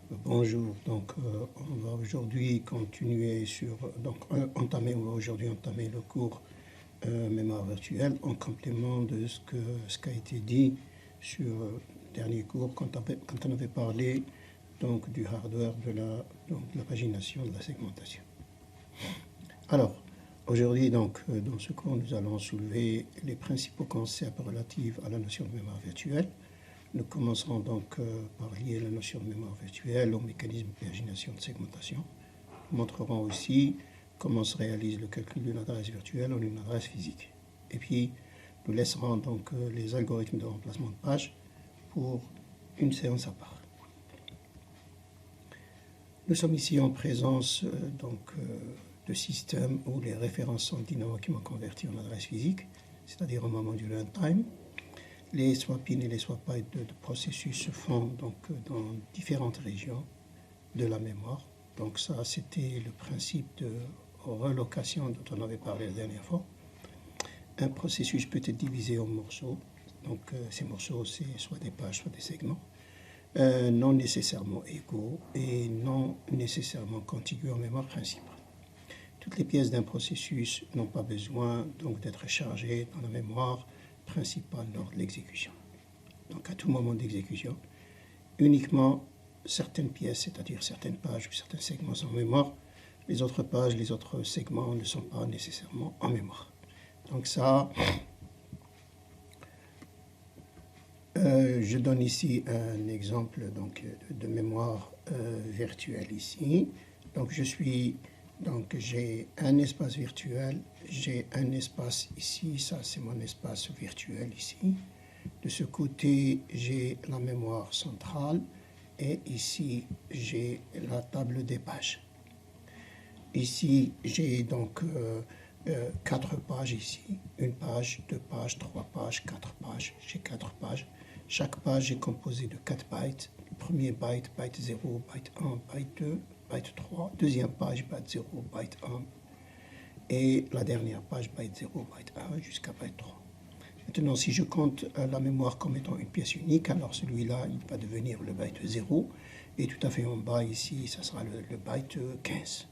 Bonjour, on va aujourd'hui continuer on va aujourd'hui entamer le cours mémoire virtuelle en complément de ce qui a été dit sur le dernier cours quand on avait parlé donc du hardware de la pagination, de la segmentation. Alors, aujourd'hui dans ce cours, nous allons soulever les principaux concepts relatifs à la notion de mémoire virtuelle. Nous commencerons donc par lier la notion de mémoire virtuelle au mécanisme de pagination de segmentation. Nous montrerons aussi comment se réalise le calcul d'une adresse virtuelle en une adresse physique. Et puis, nous laisserons donc les algorithmes de remplacement de page pour une séance à part. Nous sommes ici en présence de systèmes où les références sont dynamiquement converties en adresse physique, c'est-à-dire au moment du runtime. Les swap-in et les swap-out de processus se font donc dans différentes régions de la mémoire. Donc ça, c'était le principe de relocation dont on avait parlé la dernière fois. Un processus peut être divisé en morceaux. Donc ces morceaux, c'est soit des pages, soit des segments, non nécessairement égaux et non nécessairement contigus en mémoire principale. Toutes les pièces d'un processus n'ont pas besoin donc d'être chargées dans la mémoire principale lors de l'exécution. Donc à tout moment d'exécution, uniquement certaines pièces, c'est-à-dire certaines pages ou certains segments sont en mémoire, les autres pages, les autres segments ne sont pas nécessairement en mémoire. Donc ça, je donne ici un exemple de mémoire virtuelle ici. Donc j'ai un espace virtuel, j'ai un espace ici, ça c'est mon espace virtuel ici. De ce côté, j'ai la mémoire centrale et ici, j'ai la table des pages. Ici, j'ai donc 4 pages ici, une page, 2 pages, 3 pages, 4 pages, j'ai 4 pages. Chaque page est composée de 4 bytes. Le premier byte, byte 0, byte 1, byte 2, byte 3. Deuxième page, byte 0, byte 1. Et la dernière page, byte 0, byte 1 jusqu'à byte 3. Maintenant, si je compte la mémoire comme étant une pièce unique, alors celui-là, il va devenir le byte 0. Et tout à fait en bas, ici, ça sera le byte 15.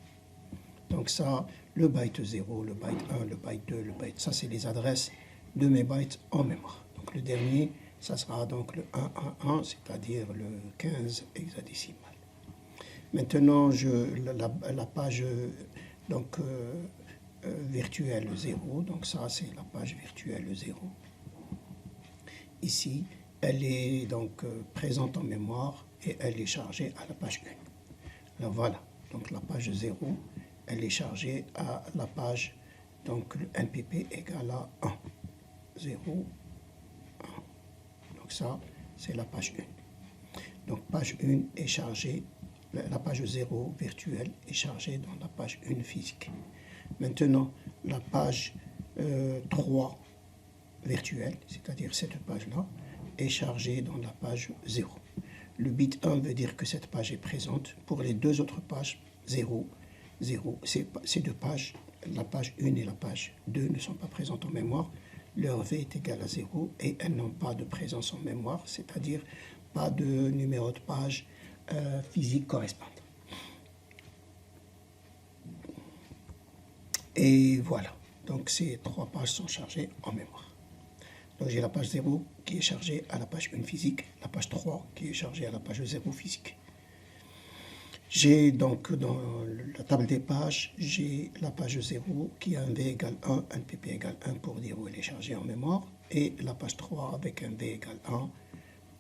Donc ça, le byte 0, le byte 1, le byte 2, le byte... Ça, c'est les adresses de mes bytes en mémoire. Donc le dernier, ça sera donc le 111, c'est-à-dire le 15 hexadécimal. Maintenant, la page virtuelle 0, donc ça c'est la page virtuelle 0. Ici, elle est donc présente en mémoire et elle est chargée à la page 1. Alors voilà, donc la page 0, elle est chargée à la page, donc le NPP égale à 1. 0, 1. Donc ça, c'est la page 1. Donc page 1 est chargée, la page 0 virtuelle est chargée dans la page 1 physique. Maintenant, la page 3 virtuelle, c'est-à-dire cette page-là, est chargée dans la page 0. Le bit 1 veut dire que cette page est présente. Pour les deux autres pages, 0, 0, ces deux pages, la page 1 et la page 2 ne sont pas présentes en mémoire. Leur V est égal à 0 et elles n'ont pas de présence en mémoire, c'est-à-dire pas de numéro de page physique correspondant. Et voilà, donc ces 3 pages sont chargées en mémoire. Donc j'ai la page 0 qui est chargée à la page 1 physique, la page 3 qui est chargée à la page 0 physique. J'ai donc dans la table des pages, j'ai la page 0 qui a un V égale 1, un PP égale 1 pour dire où elle est chargée en mémoire, et la page 3 avec un V égale 1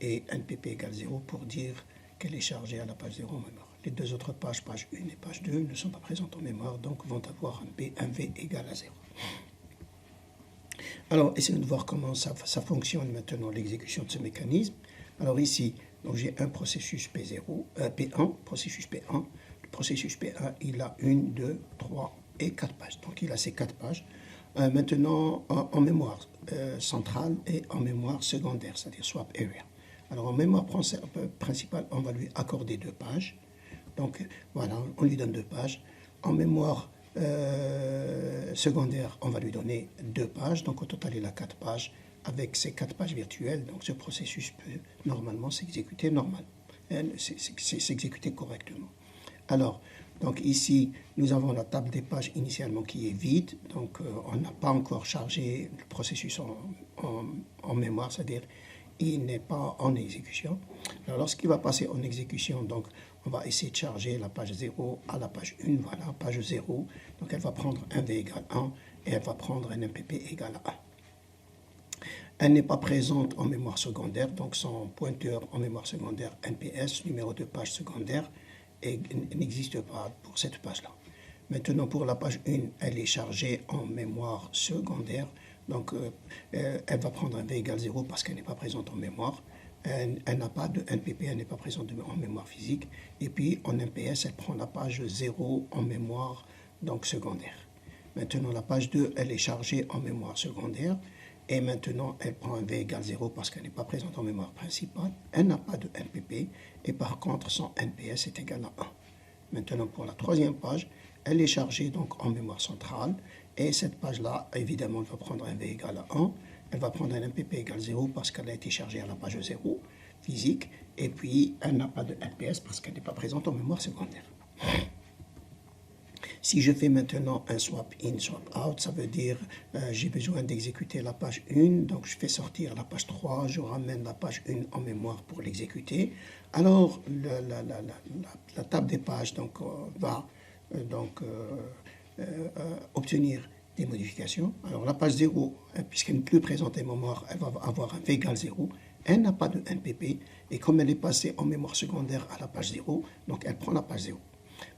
et un PP égale 0 pour dire qu'elle est chargée à la page 0 en mémoire. Les deux autres pages, page 1 et page 2, ne sont pas présentes en mémoire, donc vont avoir un V égale à 0. Alors, essayons de voir comment ça fonctionne maintenant, l'exécution de ce mécanisme. Alors ici, j'ai un processus P1, processus P1. Le processus P1, il a 1, 2, 3 et 4 pages. Donc il a ces 4 pages. Maintenant, en mémoire centrale et en mémoire secondaire, c'est-à-dire swap area. Alors en mémoire principale, on va lui accorder 2 pages. Donc voilà, on lui donne 2 pages. En mémoire secondaire, on va lui donner 2 pages. Donc au total, il a 4 pages. Avec ces 4 pages virtuelles, donc ce processus peut normalement s'exécuter normalement. c'est exécuté correctement. Alors, donc ici, nous avons la table des pages initialement qui est vide, donc on n'a pas encore chargé le processus en mémoire, c'est-à-dire il n'est pas en exécution. Alors, lorsqu'il va passer en exécution, donc on va essayer de charger la page 0 à la page 1, voilà, page 0, donc elle va prendre un V égale 1 et elle va prendre un MPP égale à 1. Elle n'est pas présente en mémoire secondaire, donc son pointeur en mémoire secondaire NPS, numéro de page secondaire, n'existe pas pour cette page-là. Maintenant, pour la page 1, elle est chargée en mémoire secondaire, donc elle va prendre un V égale 0 parce qu'elle n'est pas présente en mémoire. Elle n'a pas de NPP, elle n'est pas présente en mémoire physique. Et puis, en MPS, elle prend la page 0 en mémoire donc secondaire. Maintenant, la page 2, elle est chargée en mémoire secondaire. Et maintenant, elle prend un V égale 0 parce qu'elle n'est pas présente en mémoire principale. Elle n'a pas de NPP. Et par contre, son NPS est égal à 1. Maintenant, pour la troisième page, elle est chargée donc en mémoire centrale. Et cette page-là, évidemment, elle va prendre un V égale à 1. Elle va prendre un MPP égale 0 parce qu'elle a été chargée à la page 0, physique. Et puis, elle n'a pas de NPS parce qu'elle n'est pas présente en mémoire secondaire. Si je fais maintenant un swap in, swap out, ça veut dire j'ai besoin d'exécuter la page 1, donc je fais sortir la page 3, je ramène la page 1 en mémoire pour l'exécuter. Alors, la table des pages donc, va obtenir des modifications. Alors, la page 0, puisqu'elle n'est plus présente en mémoire, elle va avoir un V égale 0. Elle n'a pas de NPP, et comme elle est passée en mémoire secondaire à la page 0, donc elle prend la page 0.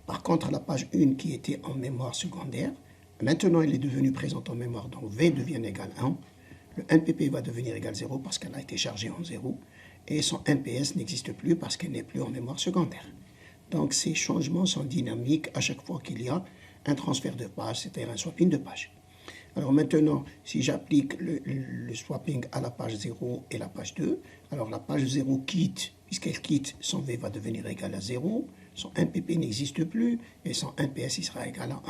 Par contre, la page 1 qui était en mémoire secondaire, maintenant elle est devenue présente en mémoire, donc V devient égal 1. Le NPP va devenir égal 0 parce qu'elle a été chargée en 0. Et son NPS n'existe plus parce qu'elle n'est plus en mémoire secondaire. Donc ces changements sont dynamiques à chaque fois qu'il y a un transfert de page, c'est-à-dire un swapping de page. Alors maintenant, si j'applique le swapping à la page 0 et la page 2, alors la page 0 quitte, puisqu'elle quitte, son V va devenir égal à 0, son NPP n'existe plus et son NPS il sera égal à 1.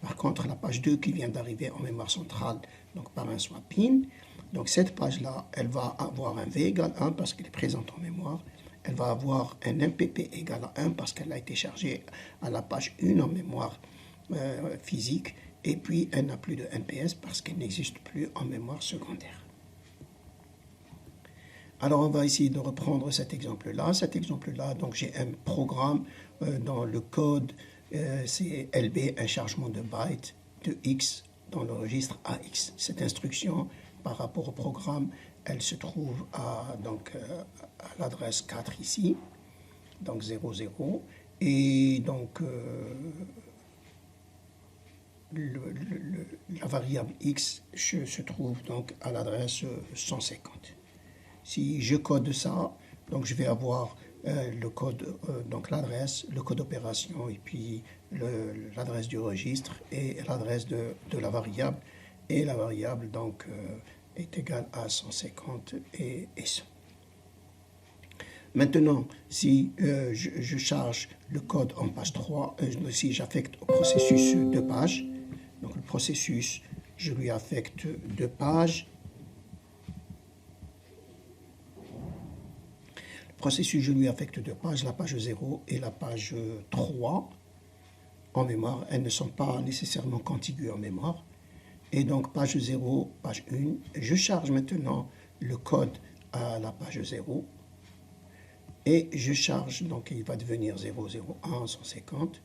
Par contre, la page 2 qui vient d'arriver en mémoire centrale, donc par un swapping, donc cette page-là, elle va avoir un V égale 1 parce qu'elle est présente en mémoire. Elle va avoir un MPP égal à 1 parce qu'elle a été chargée à la page 1 en mémoire physique. Et puis, elle n'a plus de NPS parce qu'elle n'existe plus en mémoire secondaire. Alors, on va essayer de reprendre cet exemple-là. Cet exemple-là, donc j'ai un programme dans le code, c'est LB, un chargement de bytes de X dans le registre AX. Cette instruction, par rapport au programme, elle se trouve à l'adresse 4 ici, donc 00. Et donc, la variable x se trouve donc à l'adresse 150. Si je code ça, donc je vais avoir le code, donc l'adresse, le code d'opération et puis l'adresse du registre et l'adresse de la variable. Et la variable donc est égale à 150 et 100. Maintenant, si je charge le code en page 3, si j'affecte au processus 2 pages, donc le processus, je lui affecte 2 pages. Le processus, je lui affecte 2 pages, la page 0 et la page 3 en mémoire. Elles ne sont pas nécessairement contiguës en mémoire. Et donc, page 0, page 1, je charge maintenant le code à la page 0. Et je charge, donc il va devenir 001 150.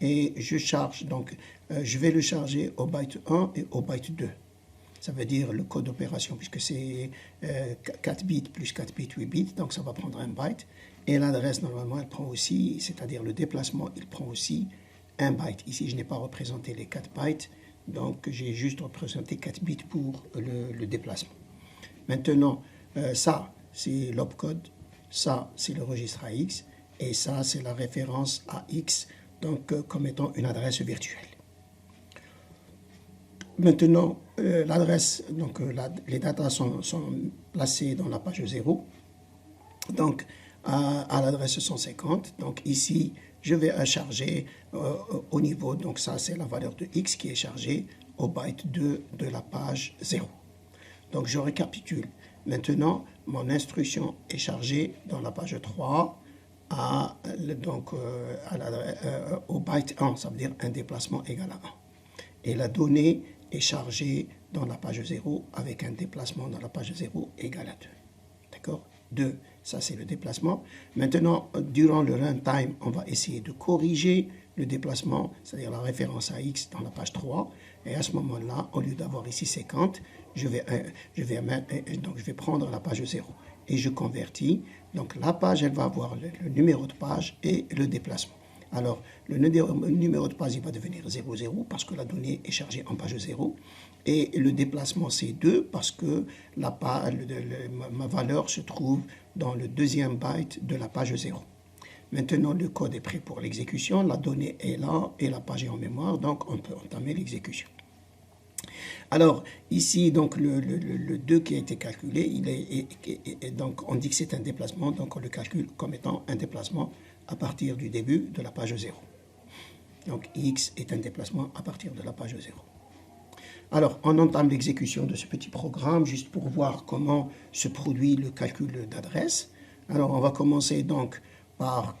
Et je charge, donc je vais le charger au byte 1 et au byte 2. Ça veut dire le code d'opération, puisque c'est 4 bits plus 4 bits, 8 bits, donc ça va prendre un byte. Et l'adresse, normalement, elle prend aussi, c'est-à-dire le déplacement, il prend aussi un byte. Ici, je n'ai pas représenté les 4 bytes, donc j'ai juste représenté 4 bits pour le déplacement. Maintenant, ça, c'est l'opcode. Ça, c'est le registre AX, et ça, c'est la référence AX, donc comme étant une adresse virtuelle. Maintenant, l'adresse, donc les datas sont placées dans la page 0, donc à l'adresse 150. Donc ici, je vais charger au niveau, donc ça, c'est la valeur de X qui est chargée au byte 2 de la page 0. Donc je récapitule. Maintenant, mon instruction est chargée dans la page 3 au byte 1, ça veut dire un déplacement égal à 1. Et la donnée est chargée dans la page 0 avec un déplacement dans la page 0 égal à 2. D'accord? 2, ça c'est le déplacement. Maintenant, durant le runtime, on va essayer de corriger le déplacement, c'est-à-dire la référence à x dans la page 3. Et à ce moment-là, au lieu d'avoir ici 50, je vais prendre la page 0 et je convertis. Donc la page, elle va avoir le numéro de page et le déplacement. Alors, le numéro de page, il va devenir 00 parce que la donnée est chargée en page 0. Et le déplacement, c'est 2 parce que ma valeur se trouve dans le deuxième byte de la page 0. Maintenant, le code est prêt pour l'exécution. La donnée est là et la page est en mémoire, donc on peut entamer l'exécution. Alors, ici, donc, le 2 qui a été calculé, donc on dit que c'est un déplacement, donc on le calcule comme étant un déplacement à partir du début de la page 0. Donc, x est un déplacement à partir de la page 0. Alors, on entame l'exécution de ce petit programme juste pour voir comment se produit le calcul d'adresse. Alors, on va commencer donc par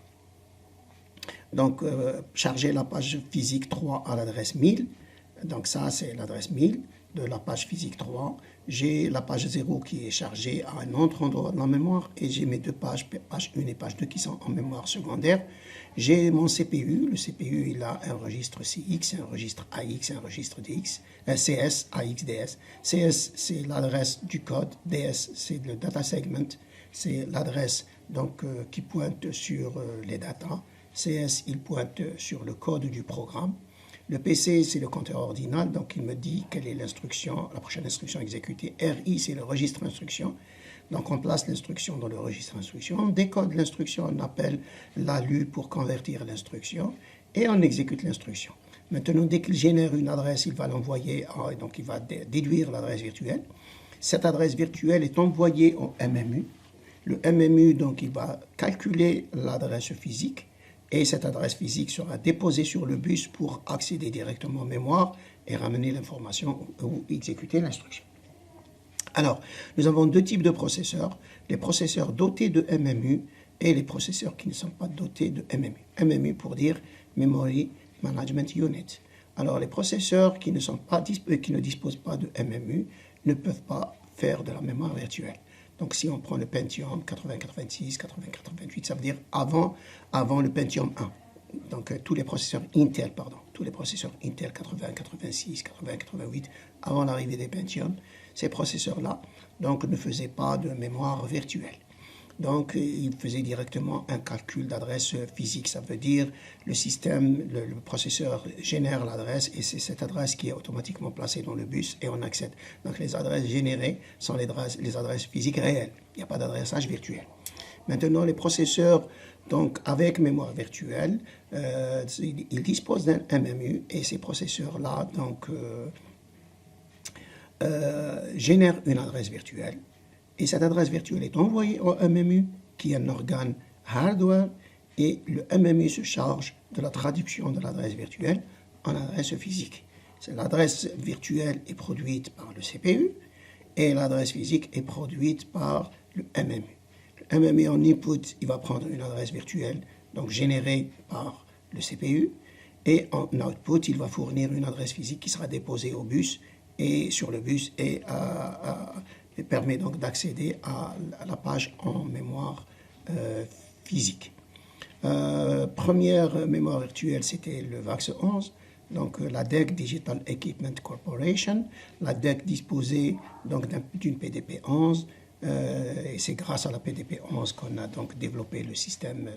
charger la page physique 3 à l'adresse 1000. Donc ça, c'est l'adresse 1000 de la page physique 3. J'ai la page 0 qui est chargée à un autre endroit de la mémoire et j'ai mes deux pages, page 1 et page 2 qui sont en mémoire secondaire. J'ai mon CPU. Le CPU, il a un registre CX, un registre AX, un registre DX, CS, AX, DS. CS, c'est l'adresse du code. DS, c'est le data segment. C'est l'adresse qui pointe sur les datas. CS, il pointe sur le code du programme. Le PC, c'est le compteur ordinal, donc il me dit quelle est l'instruction, la prochaine instruction exécutée. RI, c'est le registre instruction. Donc on place l'instruction dans le registre instruction, on décode l'instruction, on appelle l'ALU pour convertir l'instruction et on exécute l'instruction. Maintenant, dès qu'il génère une adresse, il va l'envoyer, donc il va déduire l'adresse virtuelle. Cette adresse virtuelle est envoyée au MMU. Le MMU, donc, il va calculer l'adresse physique. Et cette adresse physique sera déposée sur le bus pour accéder directement en mémoire et ramener l'information ou exécuter l'instruction. Alors, nous avons deux types de processeurs, les processeurs dotés de MMU et les processeurs qui ne sont pas dotés de MMU. MMU pour dire Memory Management Unit. Alors, les processeurs qui ne disposent pas de MMU ne peuvent pas faire de la mémoire virtuelle. Donc, si on prend le Pentium 8086, 8088, ça veut dire avant le Pentium 1. Donc, tous les processeurs Intel 80, 86, 80, 88, avant l'arrivée des Pentium, ces processeurs-là ne faisaient pas de mémoire virtuelle. Donc, ils faisaient directement un calcul d'adresse physique. Ça veut dire le système, le processeur génère l'adresse et c'est cette adresse qui est automatiquement placée dans le bus et on accède. Donc, les adresses générées sont les adresses physiques réelles. Il n'y a pas d'adressage virtuel. Maintenant, les processeurs, donc, avec mémoire virtuelle, ils disposent d'un MMU et ces processeurs-là, génèrent une adresse virtuelle. Et cette adresse virtuelle est envoyée au MMU, qui est un organe hardware, et le MMU se charge de la traduction de l'adresse virtuelle en adresse physique. L'adresse virtuelle est produite par le CPU, et l'adresse physique est produite par le MMU. Le MMU en input, il va prendre une adresse virtuelle, donc générée par le CPU, et en output, il va fournir une adresse physique qui sera déposée au bus, et sur le bus, et permet donc d'accéder à la page en mémoire physique. Première mémoire virtuelle, c'était le VAX 11, donc la DEC Digital Equipment Corporation. La DEC disposait donc d'une PDP-11 et c'est grâce à la PDP-11 qu'on a donc développé le système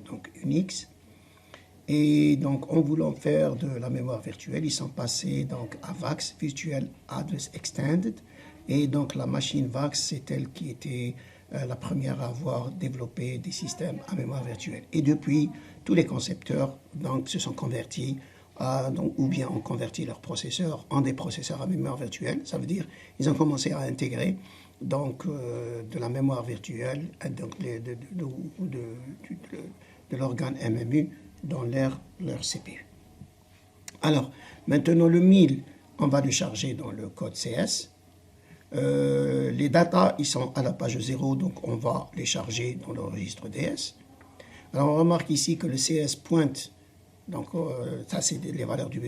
Unix. Et donc, en voulant faire de la mémoire virtuelle, ils sont passés donc à VAX, Virtual Address Extended. Et donc, la machine VAX, c'est elle qui était la première à avoir développé des systèmes à mémoire virtuelle. Et depuis, tous les concepteurs se sont convertis, ou bien ont converti leurs processeurs en des processeurs à mémoire virtuelle. Ça veut dire qu'ils ont commencé à intégrer de la mémoire virtuelle, de l'organe MMU dans leur CPU. Alors, maintenant, le 1000, on va le charger dans le code CS. Les datas, ils sont à la page 0, donc on va les charger dans le registre DS. Alors, on remarque ici que le CS pointe, donc ça c'est les valeurs du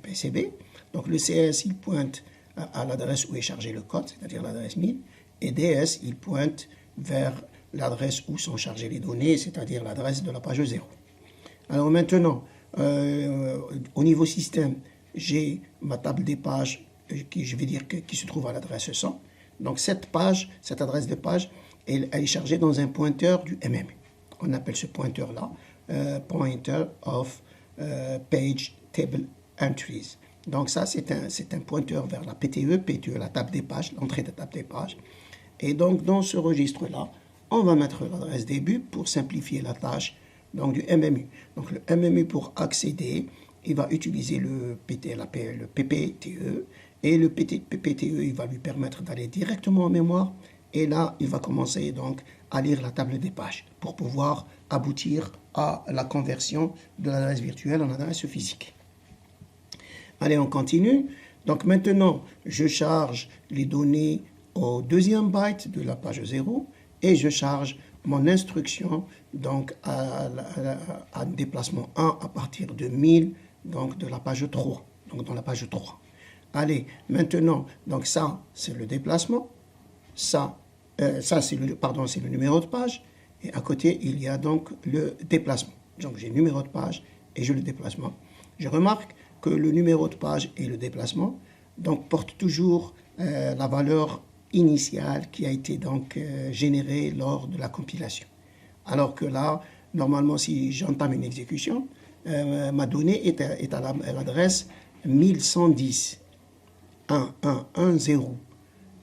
PCB. Donc, le CS, il pointe à l'adresse où est chargé le code, c'est-à-dire l'adresse 1000, et DS, il pointe vers l'adresse où sont chargées les données, c'est-à-dire l'adresse de la page 0. Alors maintenant, au niveau système, j'ai ma table des pages qui, je vais dire, qui se trouve à l'adresse 100. Donc cette page, cette adresse de page, elle est chargée dans un pointeur du MMU. On appelle ce pointeur-là Pointer of Page Table Entries. Donc ça, c'est un pointeur vers la PTE, la table des pages, l'entrée de la table des pages. Et donc dans ce registre-là, on va mettre l'adresse début pour simplifier la tâche donc, du MMU. Donc le MMU, pour accéder, il va utiliser le PPTE. Et le PPTE, il va lui permettre d'aller directement en mémoire. Et là, il va commencer donc à lire la table des pages pour pouvoir aboutir à la conversion de l'adresse virtuelle en adresse physique. Allez, on continue. Donc maintenant, je charge les données au deuxième byte de la page 0 et je charge mon instruction donc à un déplacement 1 à partir de 1000, donc de la page 3, donc dans la page 3. Allez, maintenant, donc ça, c'est le déplacement. Ça c'est le numéro de page. Et à côté, il y a donc le déplacement. Donc, j'ai le numéro de page et j'ai le déplacement. Je remarque que le numéro de page et le déplacement donc, portent toujours la valeur initiale qui a été donc générée lors de la compilation. Alors que là, normalement, si j'entame une exécution, ma donnée est à l'adresse 1110. 1, 1, 1, 0.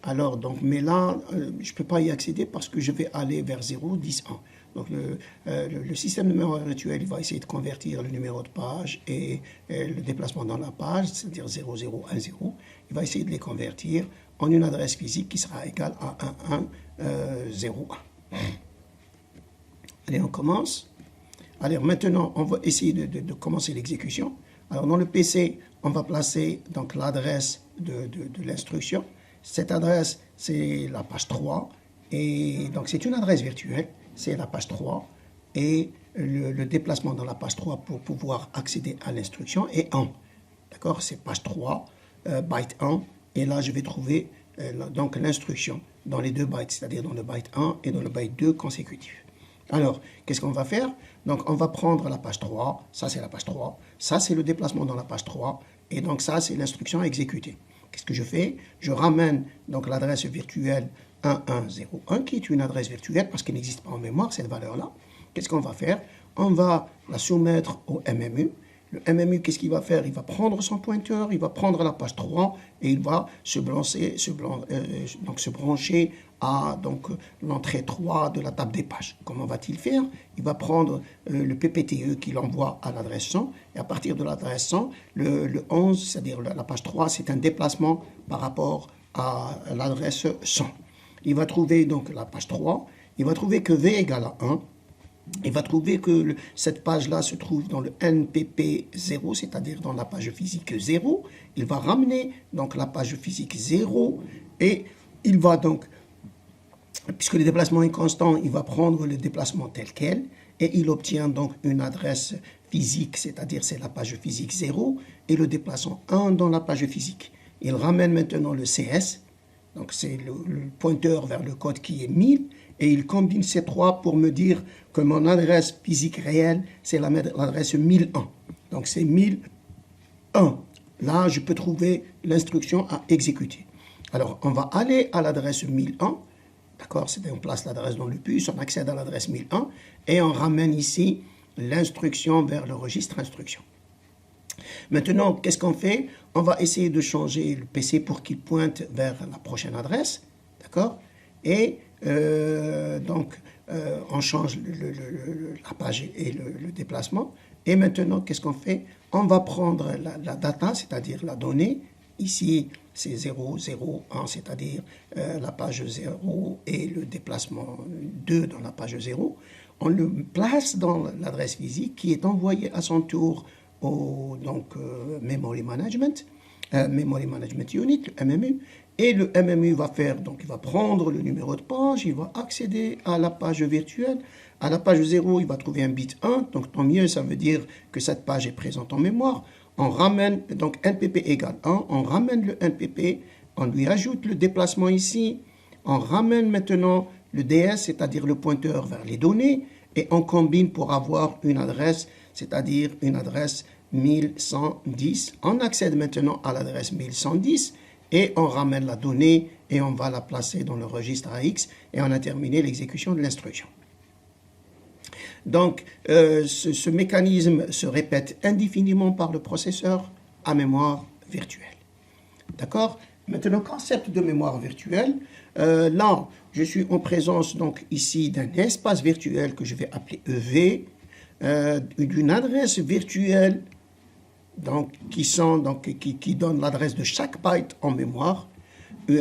Alors, donc, mais là, je ne peux pas y accéder parce que je vais aller vers 0, 10, 1. Donc, le système de mémoire virtuelle, il va essayer de convertir le numéro de page et le déplacement dans la page, c'est-à-dire 0, 0, 1, 0. Il va essayer de les convertir en une adresse physique qui sera égale à 1, 1, 0, 1. Allez, on commence. Alors, maintenant, on va essayer de commencer l'exécution. Alors, dans le PC, on va placer donc l'adresse de l'instruction. Cette adresse, c'est la page 3. Et donc, c'est une adresse virtuelle. C'est la page 3. Et le déplacement dans la page 3 pour pouvoir accéder à l'instruction est 1. D'accord? C'est page 3, byte 1. Et là, je vais trouver donc l'instruction dans les deux bytes, c'est-à-dire dans le byte 1 et dans le byte 2 consécutif. Alors, qu'est-ce qu'on va faire? Donc, on va prendre la page 3. Ça, c'est la page 3. Ça, c'est le déplacement dans la page 3. Et donc, ça, c'est l'instruction à exécuter. Qu'est-ce que je fais? Je ramène donc l'adresse virtuelle 1101, qui est une adresse virtuelle parce qu'elle n'existe pas en mémoire, cette valeur-là. Qu'est-ce qu'on va faire? On va la soumettre au MMU. Le MMU, qu'est-ce qu'il va faire? Il va prendre son pointeur, il va prendre la page 3 et il va se brancher à l'entrée 3 de la table des pages. Comment va-t-il faire? Il va prendre le PPTE qu'il envoie à l'adresse 100 et à partir de l'adresse 100, le 11, c'est-à-dire la page 3, c'est un déplacement par rapport à l'adresse 100. Il va trouver donc la page 3, il va trouver que V égale à 1. Il va trouver que cette page-là se trouve dans le NPP 0, c'est-à-dire dans la page physique 0. Il va ramener donc la page physique 0 et il va donc, puisque le déplacement est constant, il va prendre le déplacement tel quel et il obtient donc une adresse physique, c'est-à-dire c'est la page physique 0 et le déplacement 1 dans la page physique. Il ramène maintenant le CS, donc c'est le pointeur vers le code qui est 1000. Et il combine ces trois pour me dire que mon adresse physique réelle, c'est l'adresse 1001. Donc c'est 1001. Là, je peux trouver l'instruction à exécuter. Alors, on va aller à l'adresse 1001. D'accord? On place l'adresse dans le puce, on accède à l'adresse 1001 et on ramène ici l'instruction vers le registre instruction. Maintenant, qu'est-ce qu'on fait? On va essayer de changer le PC pour qu'il pointe vers la prochaine adresse. D'accord? Et on change la page et le déplacement. Et maintenant, qu'est-ce qu'on fait? On va prendre la data, c'est-à-dire la donnée. Ici, c'est 0, 0, 1, c'est-à-dire la page 0 et le déplacement 2 dans la page 0. On le place dans l'adresse physique qui est envoyée à son tour au Memory Management Unit, le MMU. Et le MMU va faire, donc il va prendre le numéro de page, il va accéder à la page virtuelle, À la page 0, il va trouver un bit 1, donc tant mieux, ça veut dire que cette page est présente en mémoire. On ramène, donc NPP égale 1, on ramène le NPP, on lui ajoute le déplacement ici, on ramène maintenant le DS, c'est-à-dire le pointeur vers les données, et on combine pour avoir une adresse, c'est-à-dire une adresse 1110. On accède maintenant à l'adresse 1110 et on ramène la donnée et on va la placer dans le registre AX et on a terminé l'exécution de l'instruction. Donc, ce mécanisme se répète indéfiniment par le processeur à mémoire virtuelle. D'accord? Maintenant, concept de mémoire virtuelle. Là, je suis en présence donc ici d'un espace virtuel que je vais appeler EV, d'une adresse virtuelle donc, qui donne l'adresse de chaque byte en mémoire,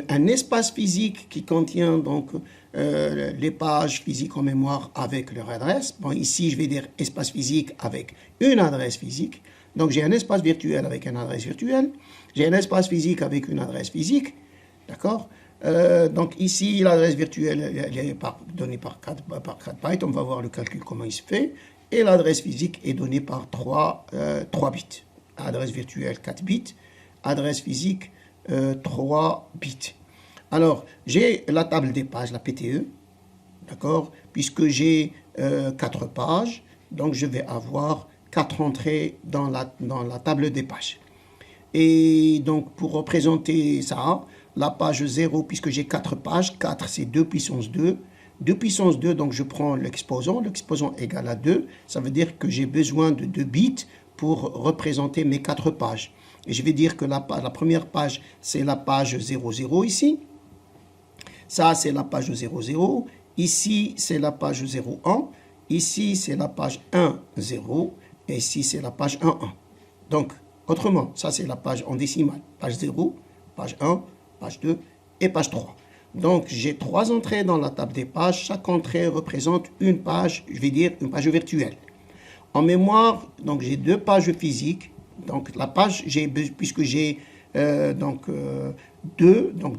un espace physique qui contient donc les pages physiques en mémoire avec leur adresse. Bon, ici, je vais dire espace physique avec une adresse physique. Donc, j'ai un espace virtuel avec une adresse virtuelle. J'ai un espace physique avec une adresse physique. D'accord? Donc, ici, l'adresse virtuelle elle est donnée par 4 bytes. On va voir le calcul, comment il se fait. Et l'adresse physique est donnée par 3 bits. Adresse virtuelle 4 bits. Adresse physique 3 bits. Alors, j'ai la table des pages, la PTE. D'accord? Puisque j'ai 4 pages, donc je vais avoir 4 entrées dans la table des pages. Et donc, pour représenter ça, la page 0, puisque j'ai 4 pages, 4 c'est 2 puissance 2. 2 puissance 2, donc je prends l'exposant égale à 2. Ça veut dire que j'ai besoin de 2 bits pour représenter mes 4 pages. Et je vais dire que la première page, c'est la page 00 ici. Ça, c'est la page 00. Ici, c'est la page 01. Ici, c'est la page 10. Et ici, c'est la page 11. Donc, autrement, ça, c'est la page en décimale. Page 0, page 1, page 2 et page 3. Donc, j'ai 3 entrées dans la table des pages. Chaque entrée représente une page, je vais dire une page virtuelle. En mémoire, donc j'ai 2 pages physiques. Donc, la page, puisque j'ai 2, donc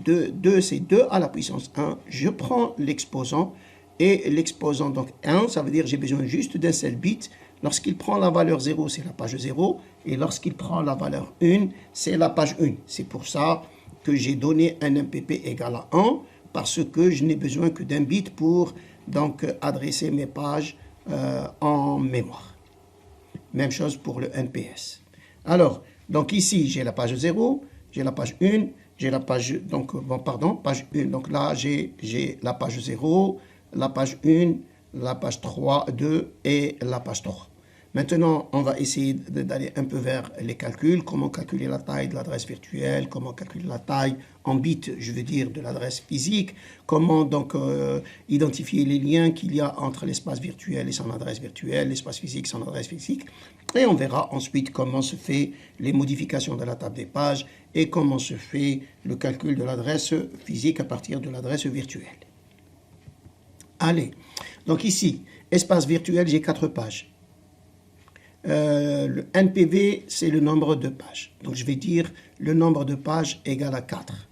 2 c'est 2 à la puissance 1. Je prends l'exposant et l'exposant, donc 1, ça veut dire que j'ai besoin juste d'un seul bit. Lorsqu'il prend la valeur 0, c'est la page 0. Et lorsqu'il prend la valeur 1, c'est la page 1. C'est pour ça que j'ai donné un MPP égal à 1, parce que je n'ai besoin que d'un bit pour donc adresser mes pages en mémoire. Même chose pour le NPS. Alors, donc ici, j'ai la page 0, j'ai la page 1, j'ai la page, page 1. Donc là, j'ai la page 0, la page 1, la page 3, 2 et la page 3. Maintenant, on va essayer d'aller un peu vers les calculs, comment calculer la taille de l'adresse virtuelle, comment calculer la taille en bits, je veux dire, de l'adresse physique, comment donc identifier les liens qu'il y a entre l'espace virtuel et son adresse virtuelle, l'espace physique et son adresse physique. Et on verra ensuite comment se fait les modifications de la table des pages et comment se fait le calcul de l'adresse physique à partir de l'adresse virtuelle. Allez, donc ici, espace virtuel, j'ai 4 pages. Le NPV, c'est le nombre de pages. Donc, je vais dire le nombre de pages égale à 4.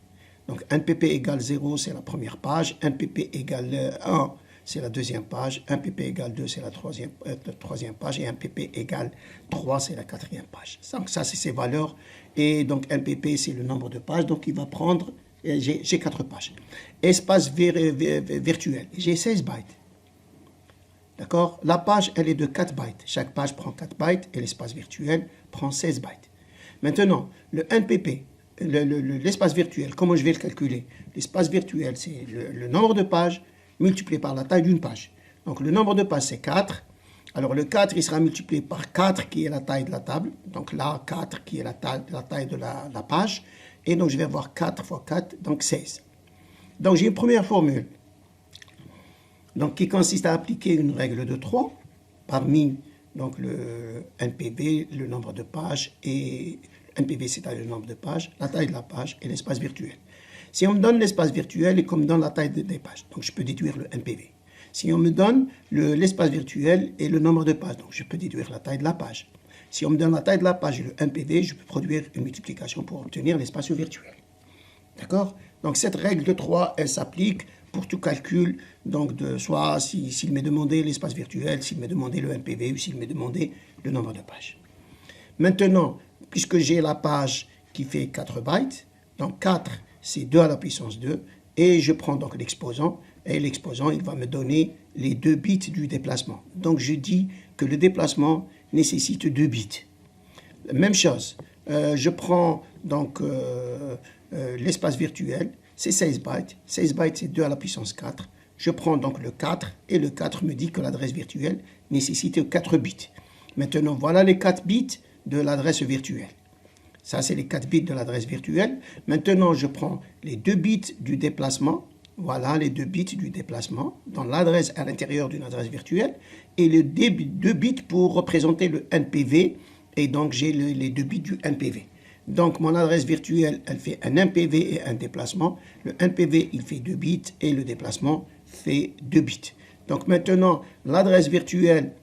Donc, NPP égale 0, c'est la première page. NPP égale 1, c'est la deuxième page. NPP égale 2, c'est la troisième page. Et NPP égale 3, c'est la quatrième page. Donc, ça, c'est ses valeurs. Et donc, NPP, c'est le nombre de pages. Donc, il va prendre, j'ai 4 pages. Espace virtuel, j'ai 16 bytes. D'accord? La page, elle est de 4 bytes. Chaque page prend 4 bytes et l'espace virtuel prend 16 bytes. Maintenant, le NPP, l'espace virtuel, comment je vais le calculer? L'espace virtuel, c'est le nombre de pages multiplié par la taille d'une page. Donc, le nombre de pages, c'est 4. Alors, le 4, il sera multiplié par 4, qui est la taille de la table. Donc, là, 4, qui est la taille de la page. Et donc, je vais avoir 4 fois 4, donc 16. Donc, j'ai une première formule. Donc, qui consiste à appliquer une règle de 3 parmi donc, le NPV, le nombre de pages, et NPV, c'est-à-dire le nombre de pages, la taille de la page et l'espace virtuel. Si on me donne l'espace virtuel et qu'on me donne la taille des pages, donc je peux déduire le NPV. Si on me donne l'espace virtuel et le nombre de pages, donc je peux déduire la taille de la page. Si on me donne la taille de la page et le NPV, je peux produire une multiplication pour obtenir l'espace virtuel. D'accord? Donc, cette règle de 3, elle s'applique pour tout calcul, donc soit s'il m'est demandé l'espace virtuel, s'il m'est demandé le NPV ou s'il m'est demandé le nombre de pages. Maintenant, puisque j'ai la page qui fait 4 bytes, donc 4 c'est 2 à la puissance 2, et je prends donc l'exposant, et l'exposant il va me donner les 2 bits du déplacement. Donc je dis que le déplacement nécessite 2 bits. Même chose, je prends donc l'espace virtuel, c'est 16 bytes. 16 bytes, c'est 2 à la puissance 4. Je prends donc le 4, et le 4 me dit que l'adresse virtuelle nécessite 4 bits. Maintenant, voilà les 4 bits de l'adresse virtuelle. Ça, c'est les 4 bits de l'adresse virtuelle. Maintenant, je prends les 2 bits du déplacement. Voilà les 2 bits du déplacement dans l'adresse à l'intérieur d'une adresse virtuelle. Et les 2 bits pour représenter le NPV. Et donc, j'ai les 2 bits du NPV. Donc, mon adresse virtuelle, elle fait un NPV et un déplacement. Le NPV, il fait 2 bits et le déplacement fait 2 bits. Donc, maintenant, l'adresse virtuelle,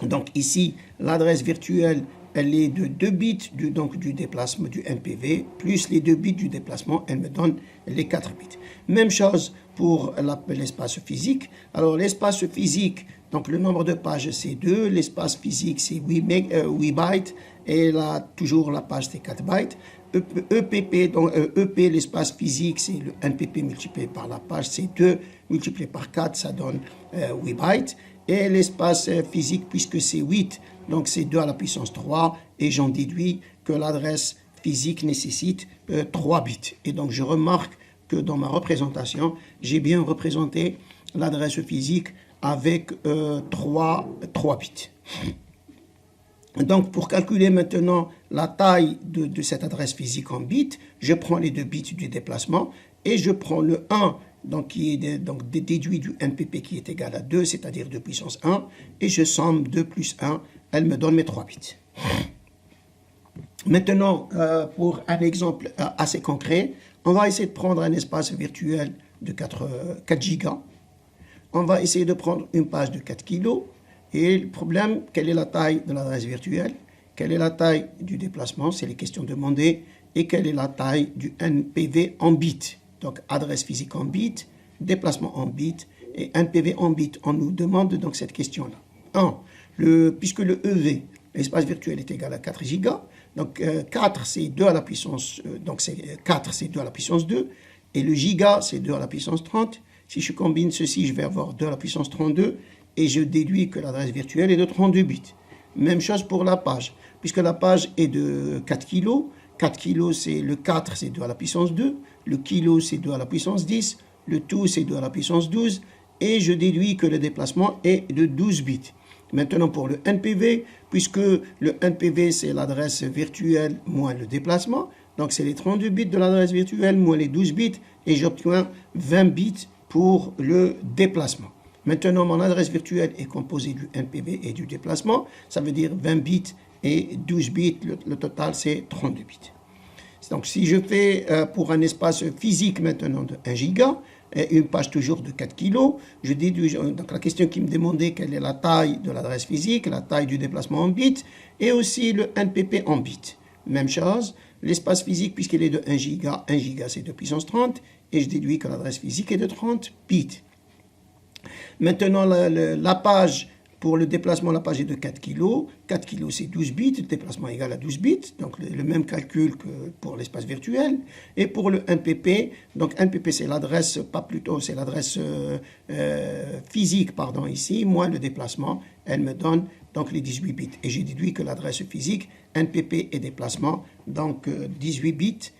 donc ici, l'adresse virtuelle, elle est de 2 bits du déplacement du NPV, plus les 2 bits du déplacement, elle me donne les 4 bits. Même chose pour l'espace physique. Alors, l'espace physique, donc le nombre de pages, c'est 2. L'espace physique, c'est 8 bytes. Et là, toujours la page, c'est 4 bytes. EPP, donc EP, l'espace physique, c'est le NPP multiplié par la page, c'est 2 multiplié par 4, ça donne 8 bytes. Et l'espace physique, puisque c'est 8, donc c'est 2 à la puissance 3, et j'en déduis que l'adresse physique nécessite 3 bits. Et donc je remarque que dans ma représentation, j'ai bien représenté l'adresse physique avec 3 bits. Donc pour calculer maintenant la taille de cette adresse physique en bits, je prends les 2 bits du déplacement et je prends le 1 donc, qui est déduit du NPP qui est égal à 2, c'est-à-dire 2 puissance 1, et je somme 2 plus 1, elle me donne mes 3 bits. Maintenant, pour un exemple assez concret, on va essayer de prendre un espace virtuel de 4 gigas. On va essayer de prendre une page de 4 kilos. Et le problème, quelle est la taille de l'adresse virtuelle? Quelle est la taille du déplacement? C'est les questions demandées. Et quelle est la taille du NPV en bits? Donc, adresse physique en bits, déplacement en bits et NPV en bits. On nous demande donc cette question-là. Puisque le EV, l'espace virtuel, est égal à 4 gigas, donc 4 c'est 2 à la puissance, donc 4 c'est 2 à la puissance 2, et le giga c'est 2 à la puissance 30. Si je combine ceci, je vais avoir 2 à la puissance 32, et je déduis que l'adresse virtuelle est de 32 bits. Même chose pour la page, puisque la page est de 4 kg. 4 kg, c'est le 4, c'est 2 à la puissance 2. Le kilo, c'est 2 à la puissance 10. Le tout, c'est 2 à la puissance 12. Et je déduis que le déplacement est de 12 bits. Maintenant, pour le NPV, puisque le NPV, c'est l'adresse virtuelle moins le déplacement. Donc, c'est les 32 bits de l'adresse virtuelle moins les 12 bits. Et j'obtiens 20 bits pour le déplacement. Maintenant, mon adresse virtuelle est composée du NPV et du déplacement. Ça veut dire 20 bits et 12 bits. Le total, c'est 32 bits. Donc, si je fais pour un espace physique maintenant de 1 giga, et une page toujours de 4 kg, je déduis donc la question qui me demandait quelle est la taille de l'adresse physique, la taille du déplacement en bits, et aussi le NPP en bits. Même chose, l'espace physique, puisqu'il est de 1 giga c'est 2 puissance 30, et je déduis que l'adresse physique est de 30 bits. Maintenant, la page, pour le déplacement, la page est de 4 kg. 4 kg, c'est 12 bits. Le déplacement est égal à 12 bits. Donc, le même calcul que pour l'espace virtuel. Et pour le NPP, donc NPP, c'est l'adresse, c'est l'adresse physique, pardon, ici, moins le déplacement. Elle me donne donc les 18 bits. Et j'ai déduit que l'adresse physique, NPP et déplacement, donc 18 bits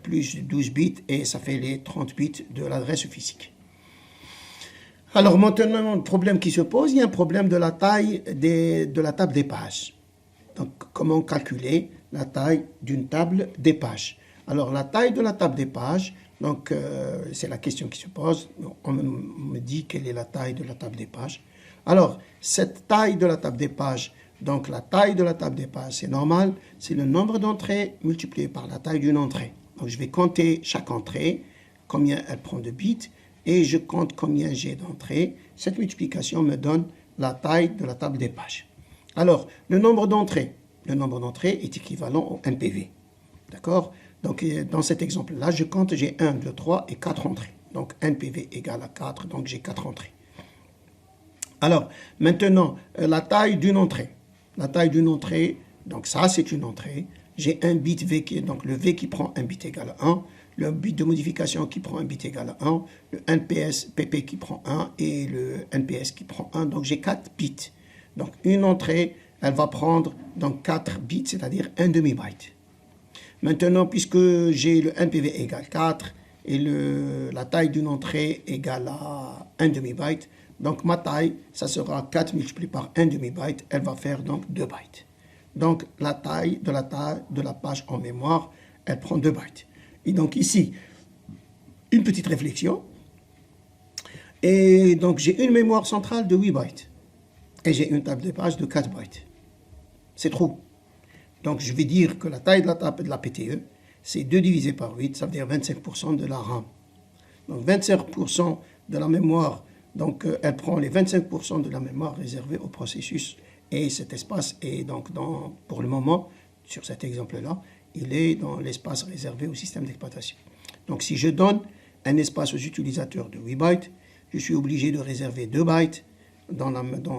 plus 12 bits, et ça fait les 30 bits de l'adresse physique. Alors maintenant, le problème qui se pose, il y a un problème de la taille de la table des pages. Donc, comment calculer la taille d'une table des pages? Alors, la taille de la table des pages, donc c'est la question qui se pose. On me dit quelle est la taille de la table des pages. Alors, cette taille de la table des pages, donc la taille de la table des pages, c'est normal, c'est le nombre d'entrées multiplié par la taille d'une entrée. Donc, je vais compter chaque entrée, combien elle prend de bits, et je compte combien j'ai d'entrées. Cette multiplication me donne la taille de la table des pages. Alors, le nombre d'entrées est équivalent au NPV. D'accord? Donc, dans cet exemple-là, je compte, j'ai 1, 2, 3 et 4 entrées. Donc, un PV égale à 4, donc j'ai 4 entrées. Alors, maintenant, la taille d'une entrée. La taille d'une entrée, donc ça, c'est une entrée. J'ai un bit V, donc le V qui prend un bit égal à 1, le bit de modification qui prend un bit égal à 1, le NPS PP qui prend 1 et le NPS qui prend 1. Donc, j'ai 4 bits. Donc, une entrée, elle va prendre donc 4 bits, c'est-à-dire un demi-byte. Maintenant, puisque j'ai le NPV égale 4 et la taille d'une entrée égale à un demi-byte, donc ma taille, ça sera 4 multiplié par un demi-byte, elle va faire donc 2 bytes. Donc la taille de la page en mémoire, elle prend 2 bytes. Et donc ici, une petite réflexion. Et donc j'ai une mémoire centrale de 8 bytes. Et j'ai une table de page de 4 bytes. C'est trop. Donc je vais dire que la taille de la table de la PTE, c'est 2 divisé par 8, ça veut dire 25% de la RAM. Donc 25% de la mémoire, donc elle prend les 25% de la mémoire réservée au processus. Et cet espace est donc, pour le moment, sur cet exemple-là, il est dans l'espace réservé au système d'exploitation. Donc si je donne un espace aux utilisateurs de 8 bytes, je suis obligé de réserver 2 bytes dans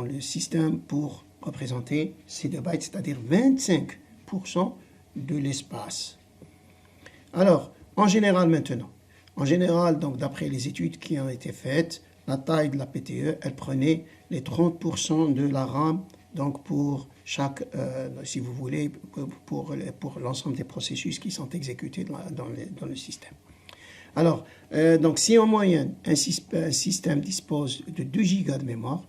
le système pour représenter ces 2 bytes, c'est-à-dire 25% de l'espace. Alors, en général maintenant, donc d'après les études qui ont été faites, la taille de la PTE, elle prenait les 30% de la RAM, donc pour chaque, si vous voulez, pour l'ensemble des processus qui sont exécutés dans le système. Alors, donc si en moyenne, un système dispose de 2 gigas de mémoire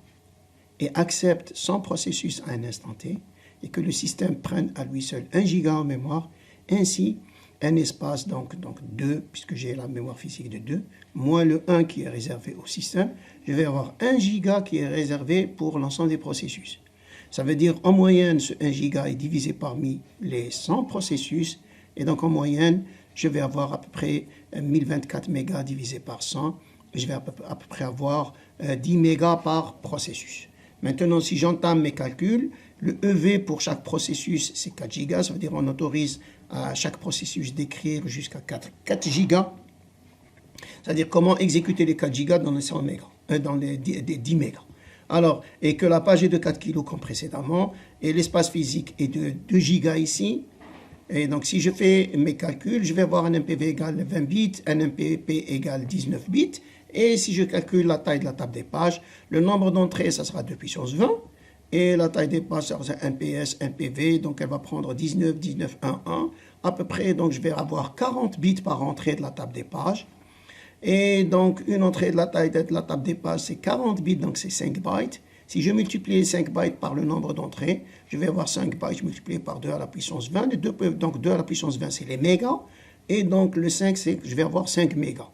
et accepte 100 processus à un instant T, et que le système prenne à lui seul 1 giga en mémoire, ainsi un espace donc 2, puisque j'ai la mémoire physique de 2, moins le 1 qui est réservé au système, je vais avoir 1 giga qui est réservé pour l'ensemble des processus. Ça veut dire en moyenne, ce 1 giga est divisé parmi les 100 processus, et donc en moyenne, je vais avoir à peu près 1024 mégas divisé par 100, et je vais à peu près avoir 10 mégas par processus. Maintenant, si j'entame mes calculs, le EV pour chaque processus, c'est 4 gigas, ça veut dire qu'on autorise à chaque processus d'écrire jusqu'à 4 gigas. C'est-à-dire comment exécuter les 4 gigas dans les 100 mégas, dans les 10 mégas. Alors, et que la page est de 4 kilos comme précédemment, et l'espace physique est de 2 gigas ici. Et donc, si je fais mes calculs, je vais avoir un MPV égale 20 bits, un MPP égale 19 bits. Et si je calcule la taille de la table des pages, le nombre d'entrées, ça sera 2 puissance 20. Et la taille des pages, ça sera un PS, un PV, donc elle va prendre 19, 19, 1, 1. À peu près, donc je vais avoir 40 bits par entrée de la table des pages. Et donc, une entrée de la taille de la table des pages, c'est 40 bits, donc c'est 5 bytes. Si je multiplie les 5 bytes par le nombre d'entrées, je vais avoir 5 bytes multiplié par 2 à la puissance 20. Donc 2 à la puissance 20, c'est les mégas. Et donc le 5, c'est que je vais avoir 5 mégas.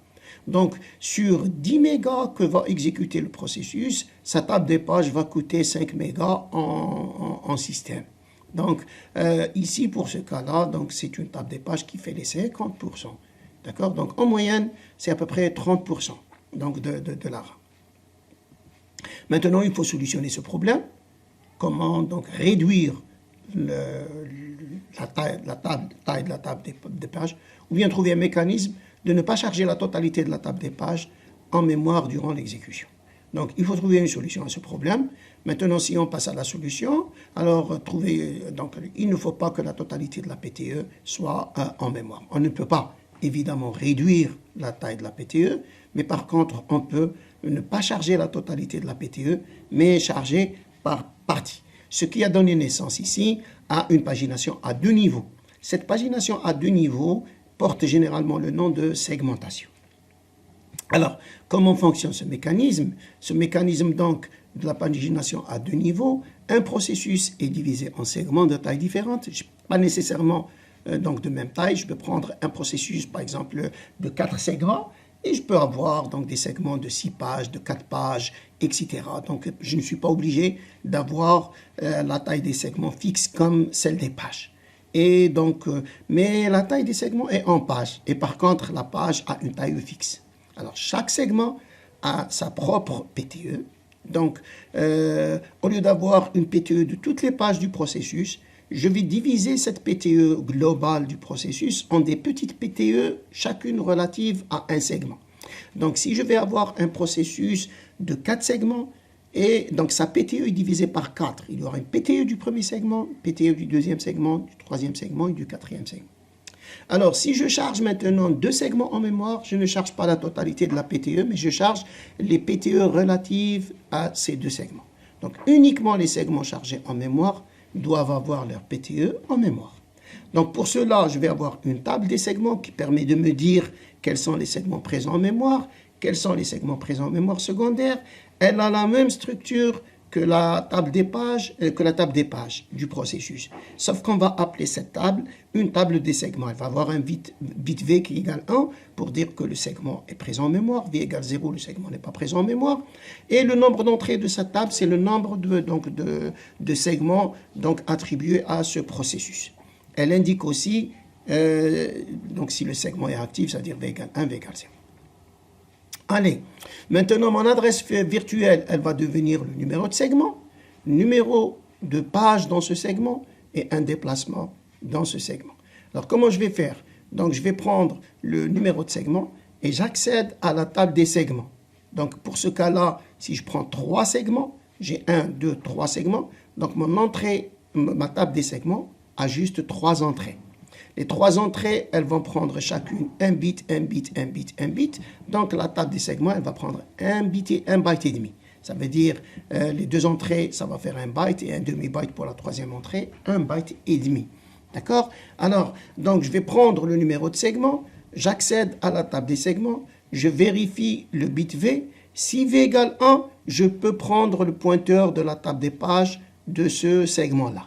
Donc sur 10 mégas que va exécuter le processus, sa table des pages va coûter 5 mégas en système. Donc ici, pour ce cas-là, donc c'est une table des pages qui fait les 50%. D'accord? Donc en moyenne, c'est à peu près 30% donc de la RAM. Maintenant, il faut solutionner ce problème. Comment donc réduire la taille de la table des pages, ou bien trouver un mécanisme de ne pas charger la totalité de la table des pages en mémoire durant l'exécution. Donc, il faut trouver une solution à ce problème. Maintenant, si on passe à la solution, alors il ne faut pas que la totalité de la PTE soit en mémoire. On ne peut pas, évidemment, réduire la taille de la PTE, mais par contre, on peut ne pas charger la totalité de la PTE, mais charger par partie. Ce qui a donné naissance ici à une pagination à 2 niveaux. Cette pagination à 2 niveaux porte généralement le nom de segmentation. Alors, comment fonctionne ce mécanisme? Ce mécanisme, donc, de la pagination à 2 niveaux, un processus est divisé en segments de taille différente, pas nécessairement donc de même taille. Je peux prendre un processus, par exemple, de 4 segments, et je peux avoir donc des segments de 6 pages, de 4 pages, etc. Donc, je ne suis pas obligé d'avoir la taille des segments fixe comme celle des pages. Et donc, mais la taille des segments est en pages. Et par contre, la page a une taille fixe. Alors, chaque segment a sa propre PTE. Donc, au lieu d'avoir une PTE de toutes les pages du processus, je vais diviser cette PTE globale du processus en des petites PTE, chacune relative à un segment. Donc, si je vais avoir un processus de 4 segments, et donc sa PTE est divisée par 4, il y aura une PTE du premier segment, PTE du deuxième segment, du troisième segment et du quatrième segment. Alors, si je charge maintenant 2 segments en mémoire, je ne charge pas la totalité de la PTE, mais je charge les PTE relatives à ces 2 segments. Donc, uniquement les segments chargés en mémoire doivent avoir leur PTE en mémoire. Donc, pour cela, je vais avoir une table des segments qui permet de me dire quels sont les segments présents en mémoire, quels sont les segments présents en mémoire secondaire. Elle a la même structure que la table des pages du processus. Sauf qu'on va appeler cette table une table des segments. Elle va avoir un bit V qui égale 1 pour dire que le segment est présent en mémoire. V égale 0, le segment n'est pas présent en mémoire. Et le nombre d'entrées de cette table, c'est le nombre de segments attribués à ce processus. Elle indique aussi, donc si le segment est actif, c'est-à-dire V égale 1, V égale 0. Allez, maintenant mon adresse virtuelle, elle va devenir le numéro de segment, numéro de page dans ce segment et un déplacement dans ce segment. Alors comment je vais faire? Donc je vais prendre le numéro de segment et j'accède à la table des segments. Donc pour ce cas-là, si je prends 3 segments, j'ai 1, 2, 3 segments. Donc ma table des segments a juste 3 entrées. Les 3 entrées, elles vont prendre chacune 1 bit, 1 bit, 1 bit, 1 bit. Donc, la table des segments, elle va prendre 1 bit et 1 byte et demi. Ça veut dire, les 2 entrées, ça va faire 1 byte et un demi-byte pour la 3e entrée, 1 byte et demi. D'accord? Alors, donc, je vais prendre le numéro de segment, j'accède à la table des segments, je vérifie le bit V. Si V égale 1, je peux prendre le pointeur de la table des pages de ce segment-là.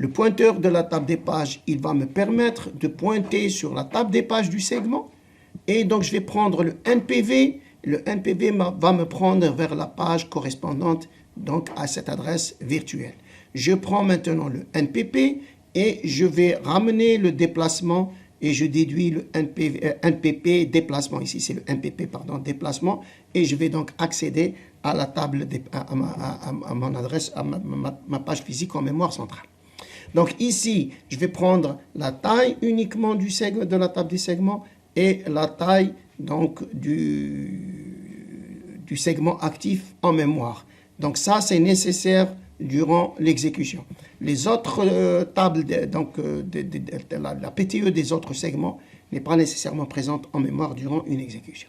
Le pointeur de la table des pages, il va me permettre de pointer sur la table des pages du segment. Et donc, je vais prendre le NPV. Le NPV va me prendre vers la page correspondante donc, à cette adresse virtuelle. Je prends maintenant le NPP et je vais ramener le déplacement et je déduis le NPP déplacement. Ici, c'est le NPP, pardon, déplacement. Et je vais donc accéder à la table, à mon adresse, à ma page physique en mémoire centrale. Donc ici, je vais prendre la taille uniquement de la table des segments et la taille donc, du segment actif en mémoire. Donc ça, c'est nécessaire durant l'exécution. Les autres tables, la PTE des autres segments n'est pas nécessairement présente en mémoire durant une exécution.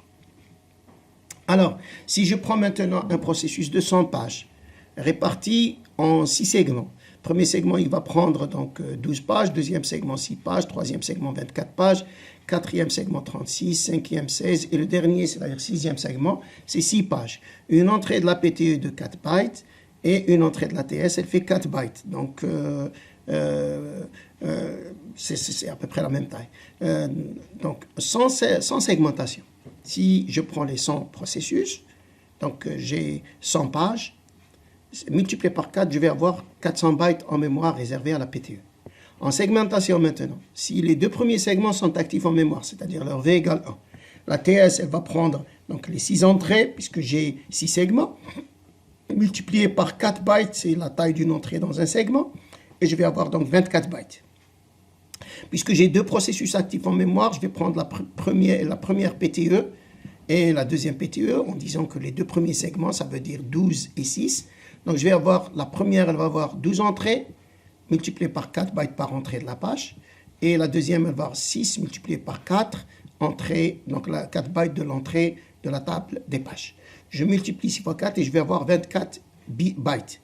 Alors, si je prends maintenant un processus de 100 pages réparti en 6 segments, premier segment, il va prendre donc 12 pages, deuxième segment 6 pages, troisième segment 24 pages, quatrième segment 36, cinquième 16 et le dernier, c'est-à-dire 6e segment, c'est 6 pages. Une entrée de la PTE de 4 bytes et une entrée de la TS, elle fait 4 bytes. Donc, c'est à peu près la même taille. Donc, sans segmentation. Si je prends les 100 processus, donc j'ai 100 pages, multiplié par 4, je vais avoir 400 bytes en mémoire réservée à la PTE. En segmentation maintenant, si les 2 premiers segments sont actifs en mémoire, c'est-à-dire leur V égale 1, la TS, elle va prendre donc, les 6 entrées, puisque j'ai 6 segments, multiplié par 4 bytes, c'est la taille d'une entrée dans un segment, et je vais avoir donc 24 bytes. Puisque j'ai 2 processus actifs en mémoire, je vais prendre la première PTE et la deuxième PTE, en disant que les 2 premiers segments, ça veut dire 12 et 6. Donc, je vais avoir, la première, elle va avoir 12 entrées, multipliées par 4 bytes par entrée de la page. Et la deuxième, elle va avoir 6 multiplié par 4 entrées, donc 4 bytes de l'entrée de la table des pages. Je multiplie 6 fois 4 et je vais avoir 24 bytes.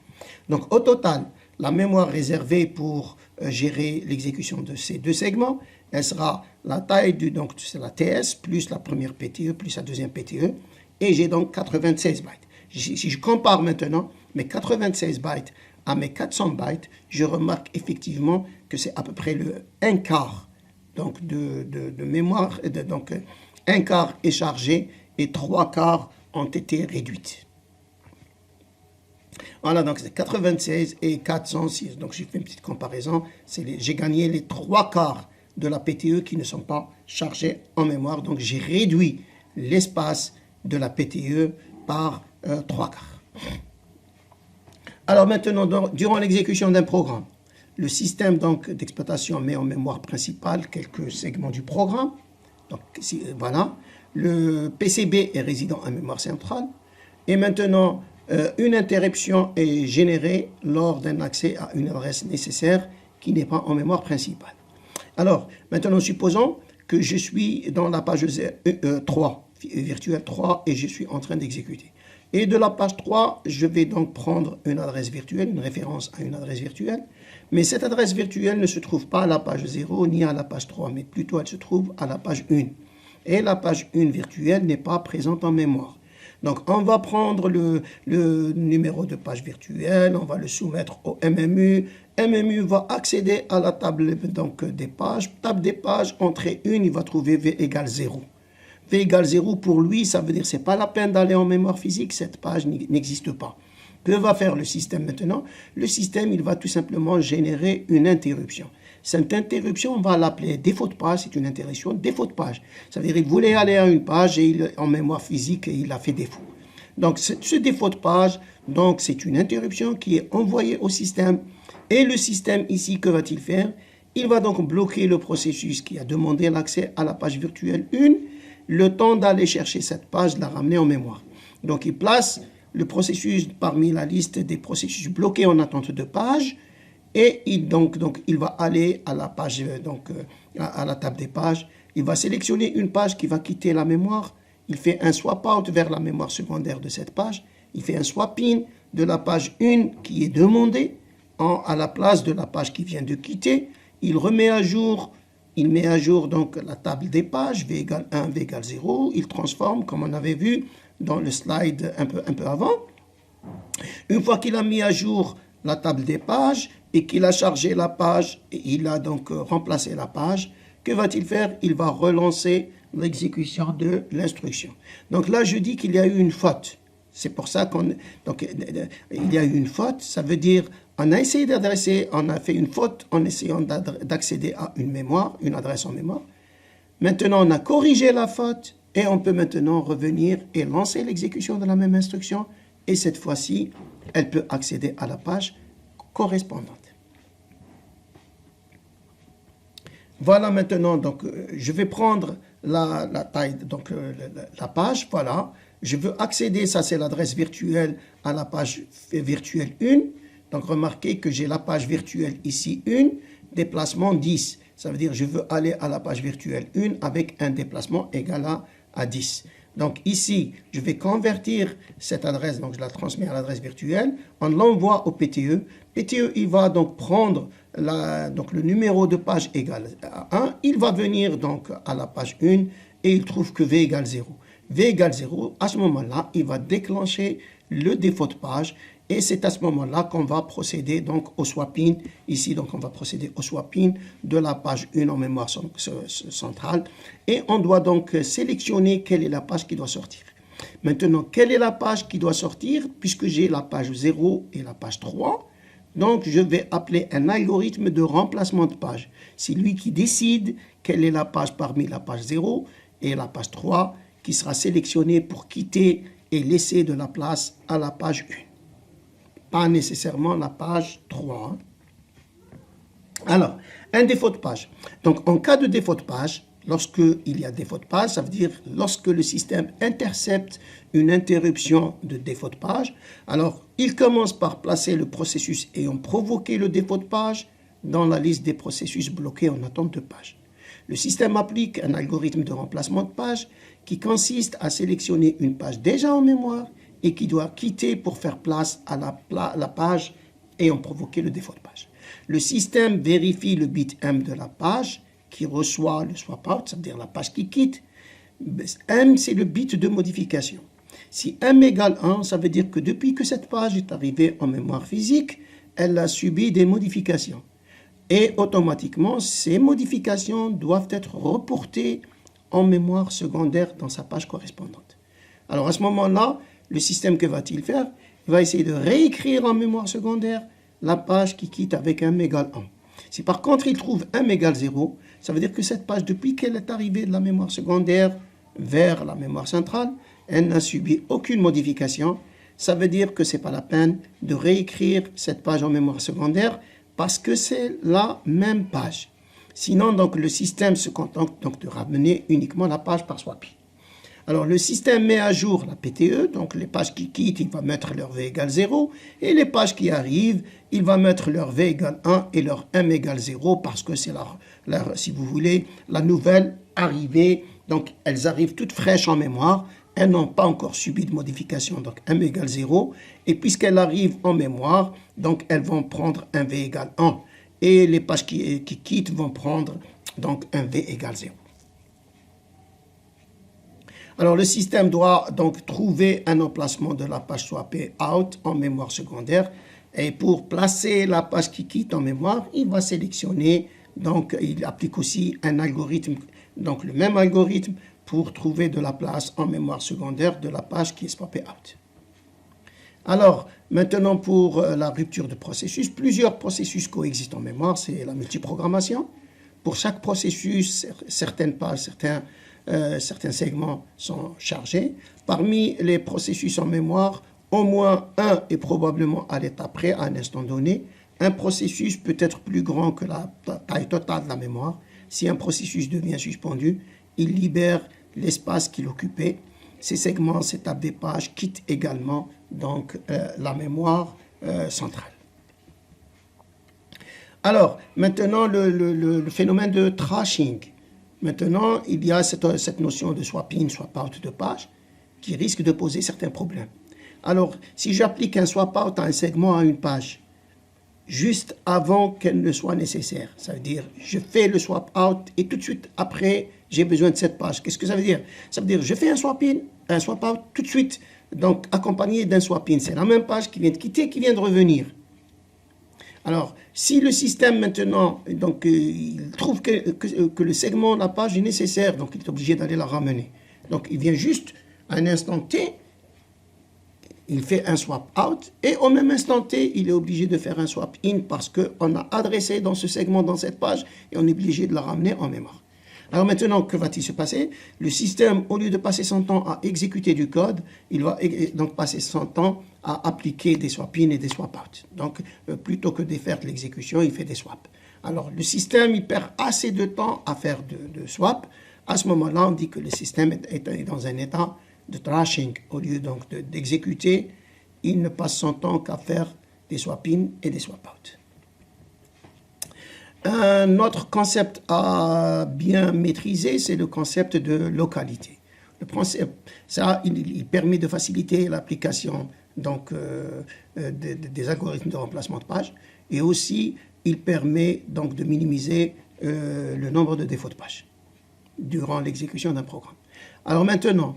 Donc, au total, la mémoire réservée pour gérer l'exécution de ces 2 segments, elle sera la taille donc c'est la TS plus la première PTE plus la deuxième PTE. Et j'ai donc 96 bytes. Si je compare maintenant mes 96 bytes à mes 400 bytes, je remarque effectivement que c'est à peu près le 1/4 donc de mémoire. Donc, 1/4 est chargé et 3/4 ont été réduites. Voilà, donc c'est 96 et 406. Donc, j'ai fait une petite comparaison. J'ai gagné les 3/4 de la PTE qui ne sont pas chargés en mémoire. Donc, j'ai réduit l'espace de la PTE par 3/4. Alors maintenant, durant l'exécution d'un programme, le système d'exploitation met en mémoire principale quelques segments du programme. Donc voilà, le PCB est résident en mémoire centrale. Et maintenant, une interruption est générée lors d'un accès à une adresse nécessaire qui n'est pas en mémoire principale. Alors, maintenant, supposons que je suis dans la page 3, virtuelle 3, et je suis en train d'exécuter. Et de la page 3, je vais donc prendre une adresse virtuelle, une référence à une adresse virtuelle. Mais cette adresse virtuelle ne se trouve pas à la page 0 ni à la page 3, mais plutôt elle se trouve à la page 1. Et la page 1 virtuelle n'est pas présente en mémoire. Donc, on va prendre le numéro de page virtuelle, on va le soumettre au MMU. MMU va accéder à la table donc, des pages. Table des pages, entrée 1, il va trouver V égale 0. V égale 0, pour lui, ça veut dire que ce n'est pas la peine d'aller en mémoire physique, cette page n'existe pas. Que va faire le système maintenant? Le système, il va tout simplement générer une interruption. Cette interruption, on va l'appeler défaut de page, c'est une interruption défaut de page. Ça veut dire qu'il voulait aller à une page et en mémoire physique, et il a fait défaut. Donc, ce défaut de page, donc c'est une interruption qui est envoyée au système. Et le système ici, que va-t-il faire? Il va donc bloquer le processus qui a demandé l'accès à la page virtuelle 1, le temps d'aller chercher cette page, de la ramener en mémoire. Donc, il place le processus parmi la liste des processus bloqués en attente de page, et il va aller à la page, à la table des pages. Il va sélectionner une page qui va quitter la mémoire. Il fait un swap out vers la mémoire secondaire de cette page. Il fait un swap in de la page 1 qui est demandée à la place de la page qui vient de quitter. Il remet à jour, il met à jour donc la table des pages, V égale 1, V égale 0. Il transforme, comme on avait vu dans le slide un peu avant. Une fois qu'il a mis à jour la table des pages et qu'il a chargé la page et il a donc remplacé la page, que va-t-il faire? Il va relancer l'exécution de l'instruction. Donc là, je dis qu'il y a eu une faute. C'est pour ça il y a eu une faute. Ça veut dire on a essayé d'adresser, on a fait une faute en essayant d'accéder à une mémoire, une adresse en mémoire. Maintenant, on a corrigé la faute et on peut maintenant revenir et lancer l'exécution de la même instruction. Et cette fois-ci, elle peut accéder à la page correspondante. Voilà maintenant, donc je vais prendre la taille, donc la page, voilà. Je veux accéder, ça c'est l'adresse virtuelle, à la page virtuelle 1. Donc remarquez que j'ai la page virtuelle ici 1, déplacement 10. Ça veut dire que je veux aller à la page virtuelle 1 avec un déplacement égal à 10. Donc ici, je vais convertir cette adresse, donc je la transmets à l'adresse virtuelle, on l'envoie au PTE. PTE, il va donc prendre le numéro de page égal à 1, il va venir donc à la page 1 et il trouve que V égale 0. V égale 0, à ce moment-là, il va déclencher le défaut de page et c'est à ce moment-là qu'on va procéder donc au swapping. Ici, donc on va procéder au swapping de la page 1 en mémoire centrale et on doit donc sélectionner quelle est la page qui doit sortir. Maintenant, quelle est la page qui doit sortir? Puisque j'ai la page 0 et la page 3, donc je vais appeler un algorithme de remplacement de page. C'est lui qui décide quelle est la page parmi la page 0 et la page 3 qui sera sélectionnée pour quitter et laisser de la place à la page 1. Pas nécessairement la page 3. Alors, un défaut de page. Donc, en cas de défaut de page, lorsqu'il y a défaut de page, ça veut dire lorsque le système intercepte une interruption de défaut de page, alors il commence par placer le processus ayant provoqué le défaut de page dans la liste des processus bloqués en attente de page. Le système applique un algorithme de remplacement de page qui consiste à sélectionner une page déjà en mémoire et qui doit quitter pour faire place à la page ayant provoqué le défaut de page. Le système vérifie le bit M de la page qui reçoit le swap out, c'est-à-dire la page qui quitte. M, c'est le bit de modification. Si M égale 1, ça veut dire que depuis que cette page est arrivée en mémoire physique, elle a subi des modifications. Et automatiquement, ces modifications doivent être reportées en mémoire secondaire dans sa page correspondante. Alors à ce moment-là, le système, que va-t-il faire? Il va essayer de réécrire en mémoire secondaire la page qui quitte avec M égale 1. Si par contre il trouve M égale 0, ça veut dire que cette page, depuis qu'elle est arrivée de la mémoire secondaire vers la mémoire centrale, elle n'a subi aucune modification. Ça veut dire que ce n'est pas la peine de réécrire cette page en mémoire secondaire parce que c'est la même page. Sinon, donc, le système se contente donc de ramener uniquement la page par swapping. Alors, le système met à jour la PTE, donc les pages qui quittent, il va mettre leur V égale 0, et les pages qui arrivent, il va mettre leur V égale 1 et leur M égale 0, parce que c'est si vous voulez, la nouvelle arrivée. Donc, elles arrivent toutes fraîches en mémoire, elles n'ont pas encore subi de modification, donc M égale 0, et puisqu'elles arrivent en mémoire, donc elles vont prendre un V égale 1, et les pages qui quittent vont prendre donc un V égale 0. Alors, le système doit donc trouver un emplacement de la page swappée out en mémoire secondaire. Et pour placer la page qui quitte en mémoire, il va sélectionner, donc il applique aussi un algorithme, donc le même algorithme pour trouver de la place en mémoire secondaire de la page qui est swappée out. Alors, maintenant pour la rupture de processus, plusieurs processus coexistent en mémoire, c'est la multiprogrammation. Pour chaque processus, certaines pages, certains segments sont chargés. Parmi les processus en mémoire, au moins un est probablement à l'état près à un instant donné. Un processus peut être plus grand que la taille totale de la mémoire. Si un processus devient suspendu, il libère l'espace qu'il occupait. Ces segments, ces tables des pages quittent également donc, la mémoire centrale. Alors, maintenant, le phénomène de trashing. Maintenant, il y a cette notion de swap-in, swap-out de page qui risque de poser certains problèmes. Alors, si j'applique un swap-out à un segment à une page, juste avant qu'elle ne soit nécessaire, ça veut dire, je fais le swap-out et tout de suite après, j'ai besoin de cette page. Qu'est-ce que ça veut dire? Ça veut dire, je fais un swap-in, un swap-out tout de suite, donc accompagné d'un swap-in. C'est la même page qui vient de quitter, qui vient de revenir. Alors, si le système maintenant, donc, il trouve que le segment de la page est nécessaire, donc il est obligé d'aller la ramener. Donc, il vient juste à un instant T, il fait un swap out, et au même instant T, il est obligé de faire un swap in parce qu'on a adressé dans ce segment, dans cette page, et on est obligé de la ramener en mémoire. Alors maintenant, que va-t-il se passer? Le système, au lieu de passer son temps à exécuter du code, il va donc passer son temps à appliquer des swap-in et des swap-out. Donc, plutôt que de faire de l'exécution, il fait des swaps. Alors, le système, il perd assez de temps à faire de swap. À ce moment-là, on dit que le système est dans un état de trashing. Au lieu donc d'exécuter, il ne passe son temps qu'à faire des swap-in et des swap-out. Un autre concept à bien maîtriser, c'est le concept de localité. Le concept, ça, il permet de faciliter l'application donc, des algorithmes de remplacement de page, et aussi il permet donc de minimiser le nombre de défauts de page durant l'exécution d'un programme. Alors maintenant,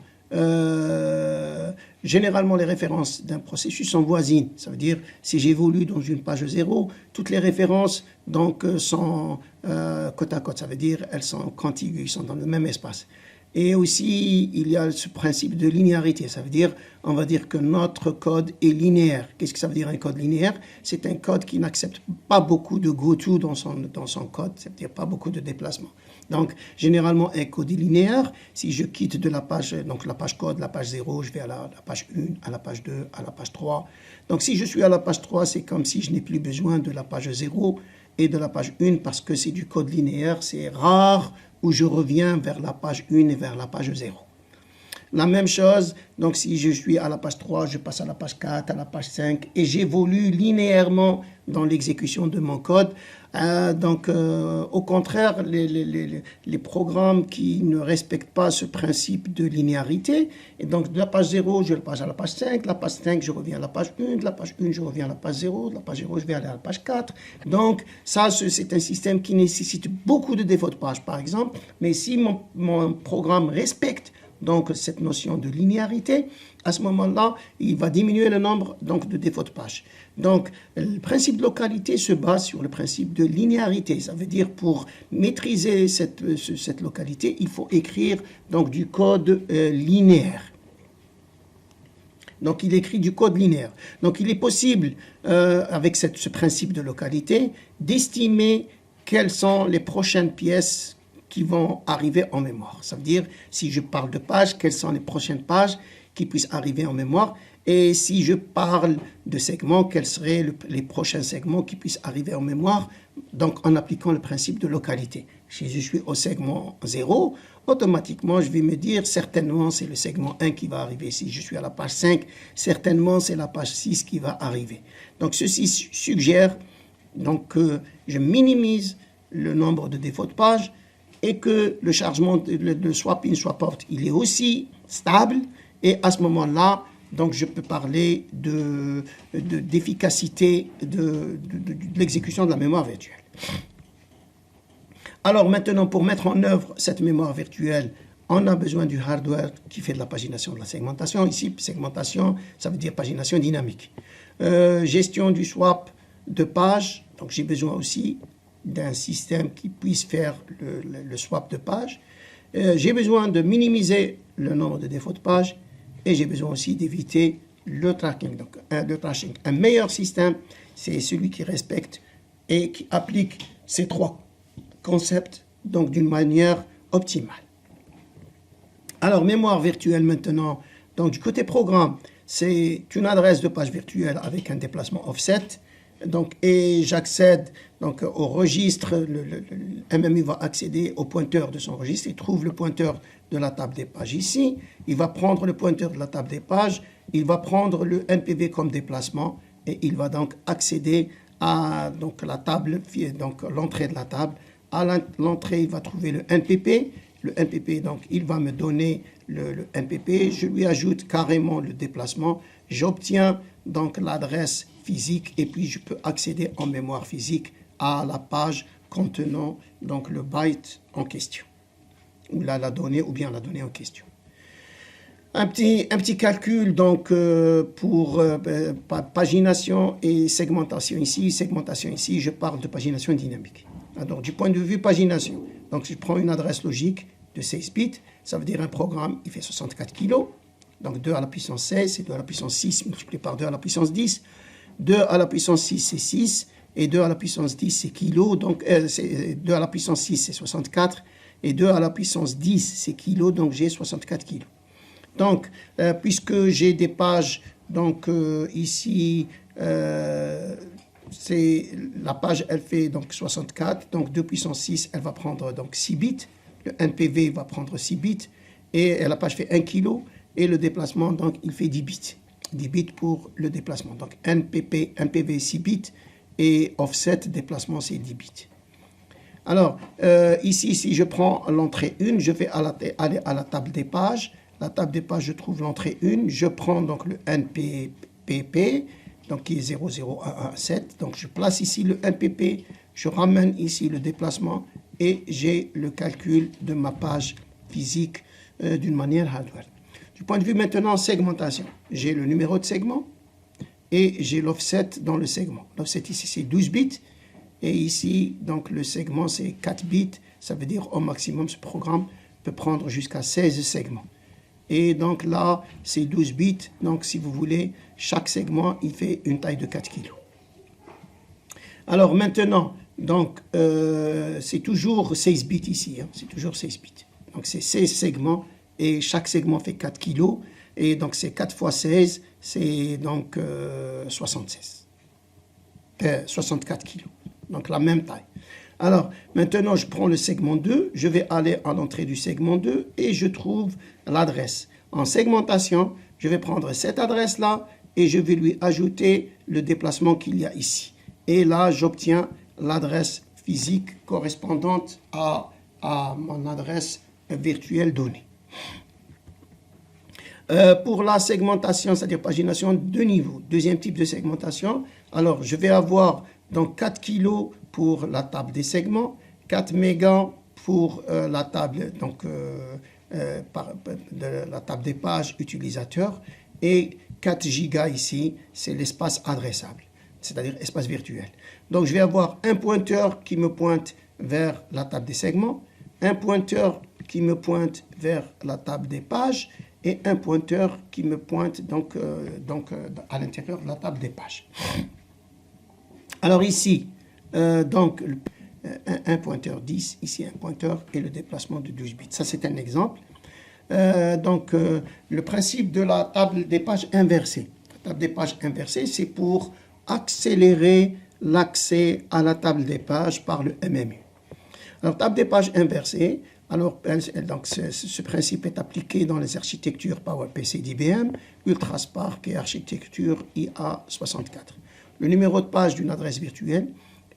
généralement, les références d'un processus sont voisines. Ça veut dire, si j'évolue dans une page 0, toutes les références donc, sont côte à côte. Ça veut dire, elles sont contiguës, sont dans le même espace. Et aussi, il y a ce principe de linéarité. Ça veut dire, on va dire que notre code est linéaire. Qu'est-ce que ça veut dire un code linéaire? C'est un code qui n'accepte pas beaucoup de goto dans son code, c'est-à-dire pas beaucoup de déplacements. Donc, généralement, un code est linéaire. Si je quitte de la page, donc la page code, la page 0, je vais à la page 1, à la page 2, à la page 3. Donc, si je suis à la page 3, c'est comme si je n'ai plus besoin de la page 0 et de la page 1 parce que c'est du code linéaire. C'est rare où je reviens vers la page 1 et vers la page 0. La même chose, donc si je suis à la page 3, je passe à la page 4, à la page 5 et j'évolue linéairement dans l'exécution de mon code. Au contraire, les programmes qui ne respectent pas ce principe de linéarité, et donc de la page 0, je passe à la page 5, la page 5, je reviens à la page 1, de la page 1, je reviens à la page 0, de la page 0, je vais aller à la page 4. Donc, ça, c'est un système qui nécessite beaucoup de défauts de page, par exemple, mais si mon programme respecte donc cette notion de linéarité, à ce moment-là, il va diminuer le nombre donc, de défauts de page. Donc, le principe de localité se base sur le principe de linéarité. Ça veut dire pour maîtriser cette localité, il faut écrire donc, du code linéaire. Donc, il écrit du code linéaire. Donc, il est possible, avec ce principe de localité, d'estimer quelles sont les prochaines pièces qui vont arriver en mémoire. Ça veut dire, si je parle de pages, quelles sont les prochaines pages qui puissent arriver en mémoire. Et si je parle de segments, quels seraient les prochains segments qui puissent arriver en mémoire, donc en appliquant le principe de localité. Si je suis au segment 0, automatiquement, je vais me dire, certainement, c'est le segment 1 qui va arriver. Si je suis à la page 5, certainement, c'est la page 6 qui va arriver. Donc, ceci suggère donc, que je minimise le nombre de défauts de page et que le chargement, le swap in, swap out, il est aussi stable. Et à ce moment-là, donc, je peux parler d'efficacité de l'exécution de la mémoire virtuelle. Alors maintenant, pour mettre en œuvre cette mémoire virtuelle, on a besoin du hardware qui fait de la pagination, de la segmentation. Ici, segmentation, ça veut dire pagination dynamique. Gestion du swap de page. Donc, j'ai besoin aussi d'un système qui puisse faire le swap de page. J'ai besoin de minimiser le nombre de défauts de page. Et j'ai besoin aussi d'éviter le tracking. Donc, un meilleur système, c'est celui qui respecte et qui applique ces trois concepts donc d'une manière optimale. Alors, mémoire virtuelle maintenant. Donc, du côté programme, c'est une adresse de page virtuelle avec un déplacement offset. Donc, et j'accède donc au registre, le MMU va accéder au pointeur de son registre. Il trouve le pointeur de la table des pages ici. Il va prendre le pointeur de la table des pages. Il va prendre le MPV comme déplacement et il va donc accéder à donc, la table, donc l'entrée de la table. À l'entrée, il va trouver le MPP. Le MPP, donc, il va me donner le MPP. Je lui ajoute carrément le déplacement. J'obtiens donc l'adresse physique et puis je peux accéder en mémoire physique à la page contenant donc le byte en question, ou la donnée ou bien la donnée en question. Un petit calcul donc pour pagination et segmentation ici. Segmentation ici, je parle de pagination dynamique. Alors, du point de vue pagination, donc je prends une adresse logique de 16 bits, ça veut dire un programme, il fait 64 kilos, donc 2 à la puissance 16, c'est 2 à la puissance 6 multiplié par 2 à la puissance 10, 2 à la puissance 6 c'est 6, et 2 à la puissance 10 c'est kilos, donc 2 à la puissance 6 c'est 64, et 2 à la puissance 10 c'est kilos, donc j'ai 64 kilos. Donc, puisque j'ai des pages, donc ici, c'est la page, elle fait donc 64, donc 2 puissance 6, elle va prendre donc 6 bits, le NPV va prendre 6 bits, et la page fait 1 kg, et le déplacement, donc, il fait 10 bits. 10 bits pour le déplacement. Donc, NPV 6 bits, et offset, déplacement, c'est 10 bits. Alors, ici, si je prends l'entrée 1, je vais aller à la table des pages. La table des pages, je trouve l'entrée 1. Je prends donc le NPP, donc qui est 00117. Donc, je place ici le NPP. Je ramène ici le déplacement et j'ai le calcul de ma page physique d'une manière hardware. Du point de vue maintenant segmentation, j'ai le numéro de segment et j'ai l'offset dans le segment. L'offset ici, c'est 12 bits. Et ici, donc, le segment, c'est 4 bits. Ça veut dire au maximum, ce programme peut prendre jusqu'à 16 segments. Et donc là, c'est 12 bits. Donc, si vous voulez, chaque segment, il fait une taille de 4 kg. Alors maintenant, donc, c'est toujours 16 bits ici. Hein, c'est toujours 16 bits. Donc, c'est 16 segments et chaque segment fait 4 kg. Et donc, c'est 4 fois 16, c'est donc 64 kg. Donc, la même taille. Alors, maintenant, je prends le segment 2, je vais aller à l'entrée du segment 2 et je trouve l'adresse. En segmentation, je vais prendre cette adresse-là et je vais lui ajouter le déplacement qu'il y a ici. Et là, j'obtiens l'adresse physique correspondante à mon adresse virtuelle donnée. Pour la segmentation, c'est-à-dire pagination de niveau, deuxième type de segmentation, alors je vais avoir donc 4 kg pour la table des segments, 4 mégas pour la table, donc, de la table des pages utilisateurs et 4 gigas ici, c'est l'espace adressable, c'est-à-dire espace virtuel. Donc je vais avoir un pointeur qui me pointe vers la table des segments, un pointeur qui me pointe vers la table des pages et un pointeur qui me pointe donc à l'intérieur de la table des pages. Alors ici, donc un pointeur 10, ici un pointeur et le déplacement de 12 bits. Ça, c'est un exemple. Le principe de la table des pages inversée. table des pages inversée, c'est pour accélérer l'accès à la table des pages par le MMU. Alors, table des pages inversée, alors, donc, ce principe est appliqué dans les architectures PowerPC d'IBM, UltraSPARC et architecture IA64. Le numéro de page d'une adresse virtuelle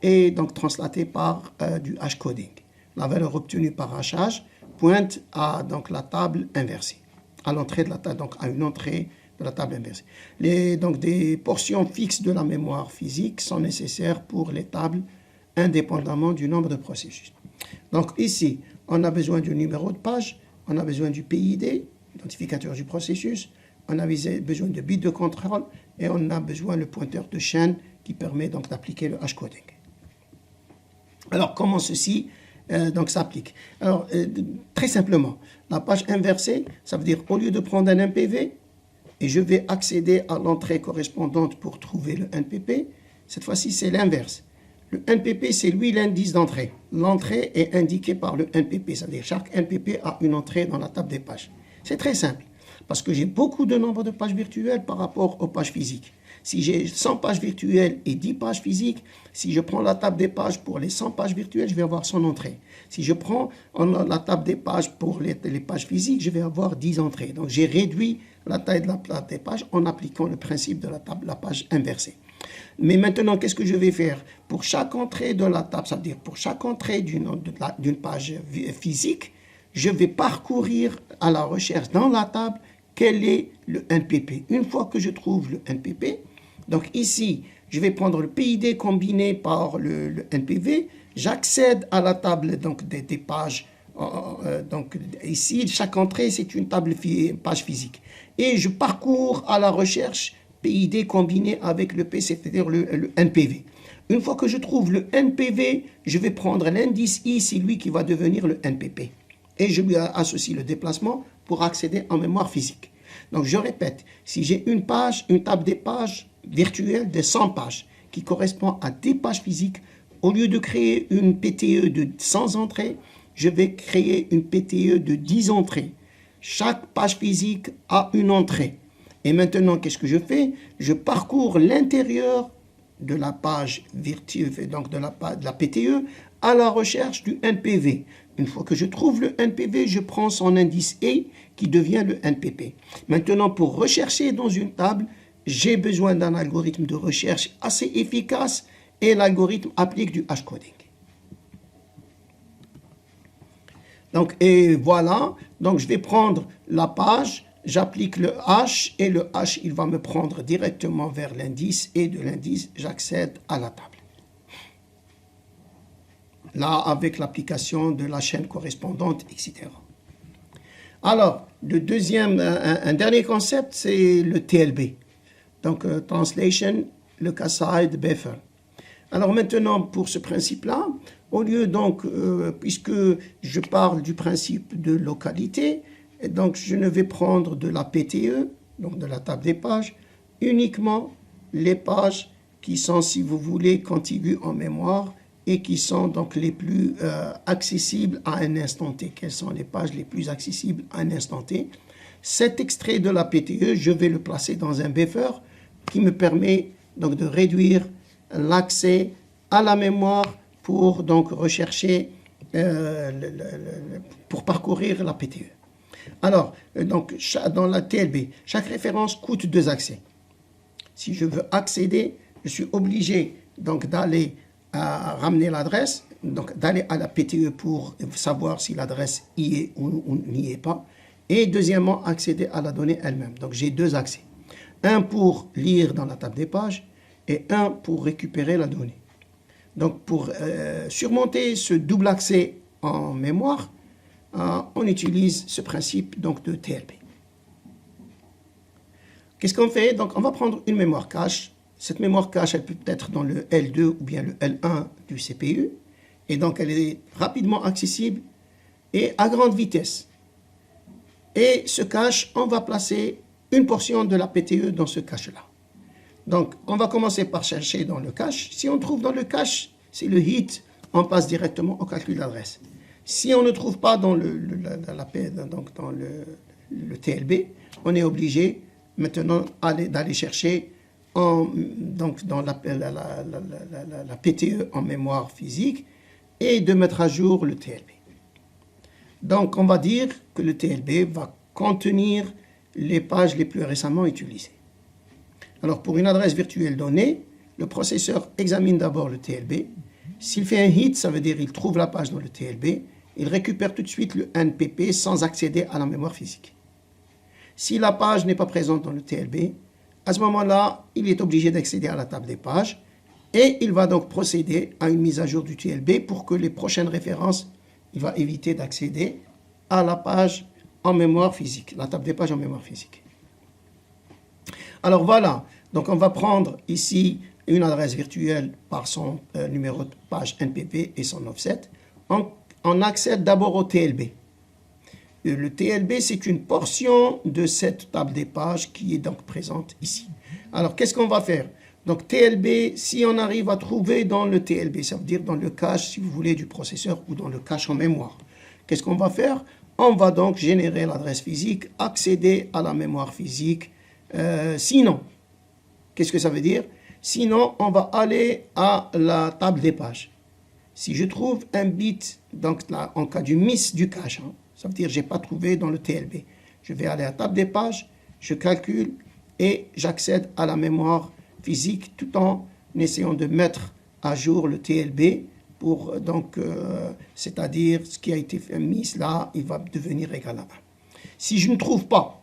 est donc translaté par du hashcoding. La valeur obtenue par hachage pointe à donc, la table inversée, à l'entrée de la table, donc à une entrée de la table inversée. Donc, des portions fixes de la mémoire physique sont nécessaires pour les tables indépendamment du nombre de processus. Donc ici, on a besoin du numéro de page, on a besoin du PID, identificateur du processus, on a besoin de bits de contrôle et on a besoin le pointeur de chaîne qui permet donc d'appliquer le hashcoding. Alors comment ceci donc s'applique? Alors très simplement, la page inversée, ça veut dire au lieu de prendre un MPV et je vais accéder à l'entrée correspondante pour trouver le NPP, cette fois-ci c'est l'inverse. Le NPP, c'est lui l'indice d'entrée. L'entrée est indiquée par le NPP, c'est-à-dire chaque NPP a une entrée dans la table des pages. C'est très simple, parce que j'ai beaucoup de nombres de pages virtuelles par rapport aux pages physiques. Si j'ai 100 pages virtuelles et 10 pages physiques, si je prends la table des pages pour les 100 pages virtuelles, je vais avoir 100 entrées. Si je prends la table des pages pour les pages physiques, je vais avoir 10 entrées. Donc j'ai réduit la taille de la table des pages en appliquant le principe de la page inversée. Mais maintenant, qu'est-ce que je vais faire? Pour chaque entrée de la table, c'est-à-dire pour chaque entrée d'une page physique, je vais parcourir à la recherche dans la table quel est le NPP. Une fois que je trouve le NPP, donc ici, je vais prendre le PID combiné par le NPV, j'accède à la table donc, des pages. Donc ici, chaque entrée, c'est une page physique. Et je parcours à la recherche PID combiné avec le P, c'est-à-dire le NPV. Une fois que je trouve le NPV, je vais prendre l'indice I, c'est lui qui va devenir le NPP. Et je lui associe le déplacement pour accéder en mémoire physique. Donc je répète, si j'ai une table des pages virtuelle de 100 pages qui correspond à des pages physiques, au lieu de créer une PTE de 100 entrées, je vais créer une PTE de 10 entrées. Chaque page physique a une entrée. Et maintenant, qu'est-ce que je fais? Je parcours l'intérieur de la page virtuelle, donc de la PTE, à la recherche du NPV. Une fois que je trouve le NPV, je prends son indice E qui devient le NPP. Maintenant, pour rechercher dans une table, j'ai besoin d'un algorithme de recherche assez efficace et l'algorithme applique du hashcoding. Donc, et voilà, donc je vais prendre la page, j'applique le hash et le hash, il va me prendre directement vers l'indice et de l'indice, j'accède à la table. Là, avec l'application de la chaîne correspondante, etc. Alors, un dernier concept, c'est le TLB. Donc, Translation Leukerside Buffer. Alors maintenant, pour ce principe-là, au lieu donc, puisque je parle du principe de localité, et donc je ne vais prendre de la PTE, donc de la table des pages, uniquement les pages qui sont, si vous voulez, contiguës en mémoire et qui sont donc les plus accessibles à un instant T. Quelles sont les pages les plus accessibles à un instant T? Cet extrait de la PTE, je vais le placer dans un buffer qui me permet donc de réduire l'accès à la mémoire pour donc rechercher, pour parcourir la PTE. Alors, donc, dans la TLB, chaque référence coûte 2 accès. Si je veux accéder, je suis obligé donc d'aller ramener l'adresse, donc d'aller à la PTE pour savoir si l'adresse y est ou n'y est pas. Et deuxièmement, accéder à la donnée elle-même. Donc, j'ai 2 accès. Un pour lire dans la table des pages et un pour récupérer la donnée. Donc, pour surmonter ce double accès en mémoire, on utilise ce principe donc, de TLB. Qu'est-ce qu'on fait? Donc, on va prendre une mémoire cache. Cette mémoire cache, elle peut être dans le L2 ou bien le L1 du CPU. Et donc, elle est rapidement accessible et à grande vitesse. Et ce cache, on va placer une portion de la PTE dans ce cache-là. Donc, on va commencer par chercher dans le cache. Si on trouve dans le cache, c'est le hit, on passe directement au calcul d'adresse. Si on ne trouve pas dans le TLB, on est obligé maintenant d'aller chercher donc dans la PTE en mémoire physique et de mettre à jour le TLB. Donc on va dire que le TLB va contenir les pages les plus récemment utilisées. Alors pour une adresse virtuelle donnée, le processeur examine d'abord le TLB. S'il fait un hit, ça veut dire qu'il trouve la page dans le TLB. Il récupère tout de suite le NPP sans accéder à la mémoire physique. Si la page n'est pas présente dans le TLB, à ce moment-là, il est obligé d'accéder à la table des pages et il va donc procéder à une mise à jour du TLB pour que les prochaines références, il va éviter d'accéder à la page en mémoire physique, la table des pages en mémoire physique. Alors voilà, donc on va prendre ici une adresse virtuelle par son numéro de page NPP et son offset. On accède d'abord au TLB. Le TLB, c'est une portion de cette table des pages qui est donc présente ici. Alors, qu'est-ce qu'on va faire? Donc, TLB, si on arrive à trouver dans le TLB, ça veut dire dans le cache, si vous voulez, du processeur ou dans le cache en mémoire. Qu'est-ce qu'on va faire? On va donc générer l'adresse physique, accéder à la mémoire physique. Sinon, qu'est-ce que ça veut dire? Sinon, on va aller à la table des pages. Si je trouve un bit, donc là, en cas du miss du cache, ça veut dire que je n'ai pas trouvé dans le TLB. Je vais aller à la table des pages, je calcule et j'accède à la mémoire physique tout en essayant de mettre à jour le TLB pour donc, c'est-à-dire ce qui a été mis là, il va devenir égal à 1. Si je ne trouve pas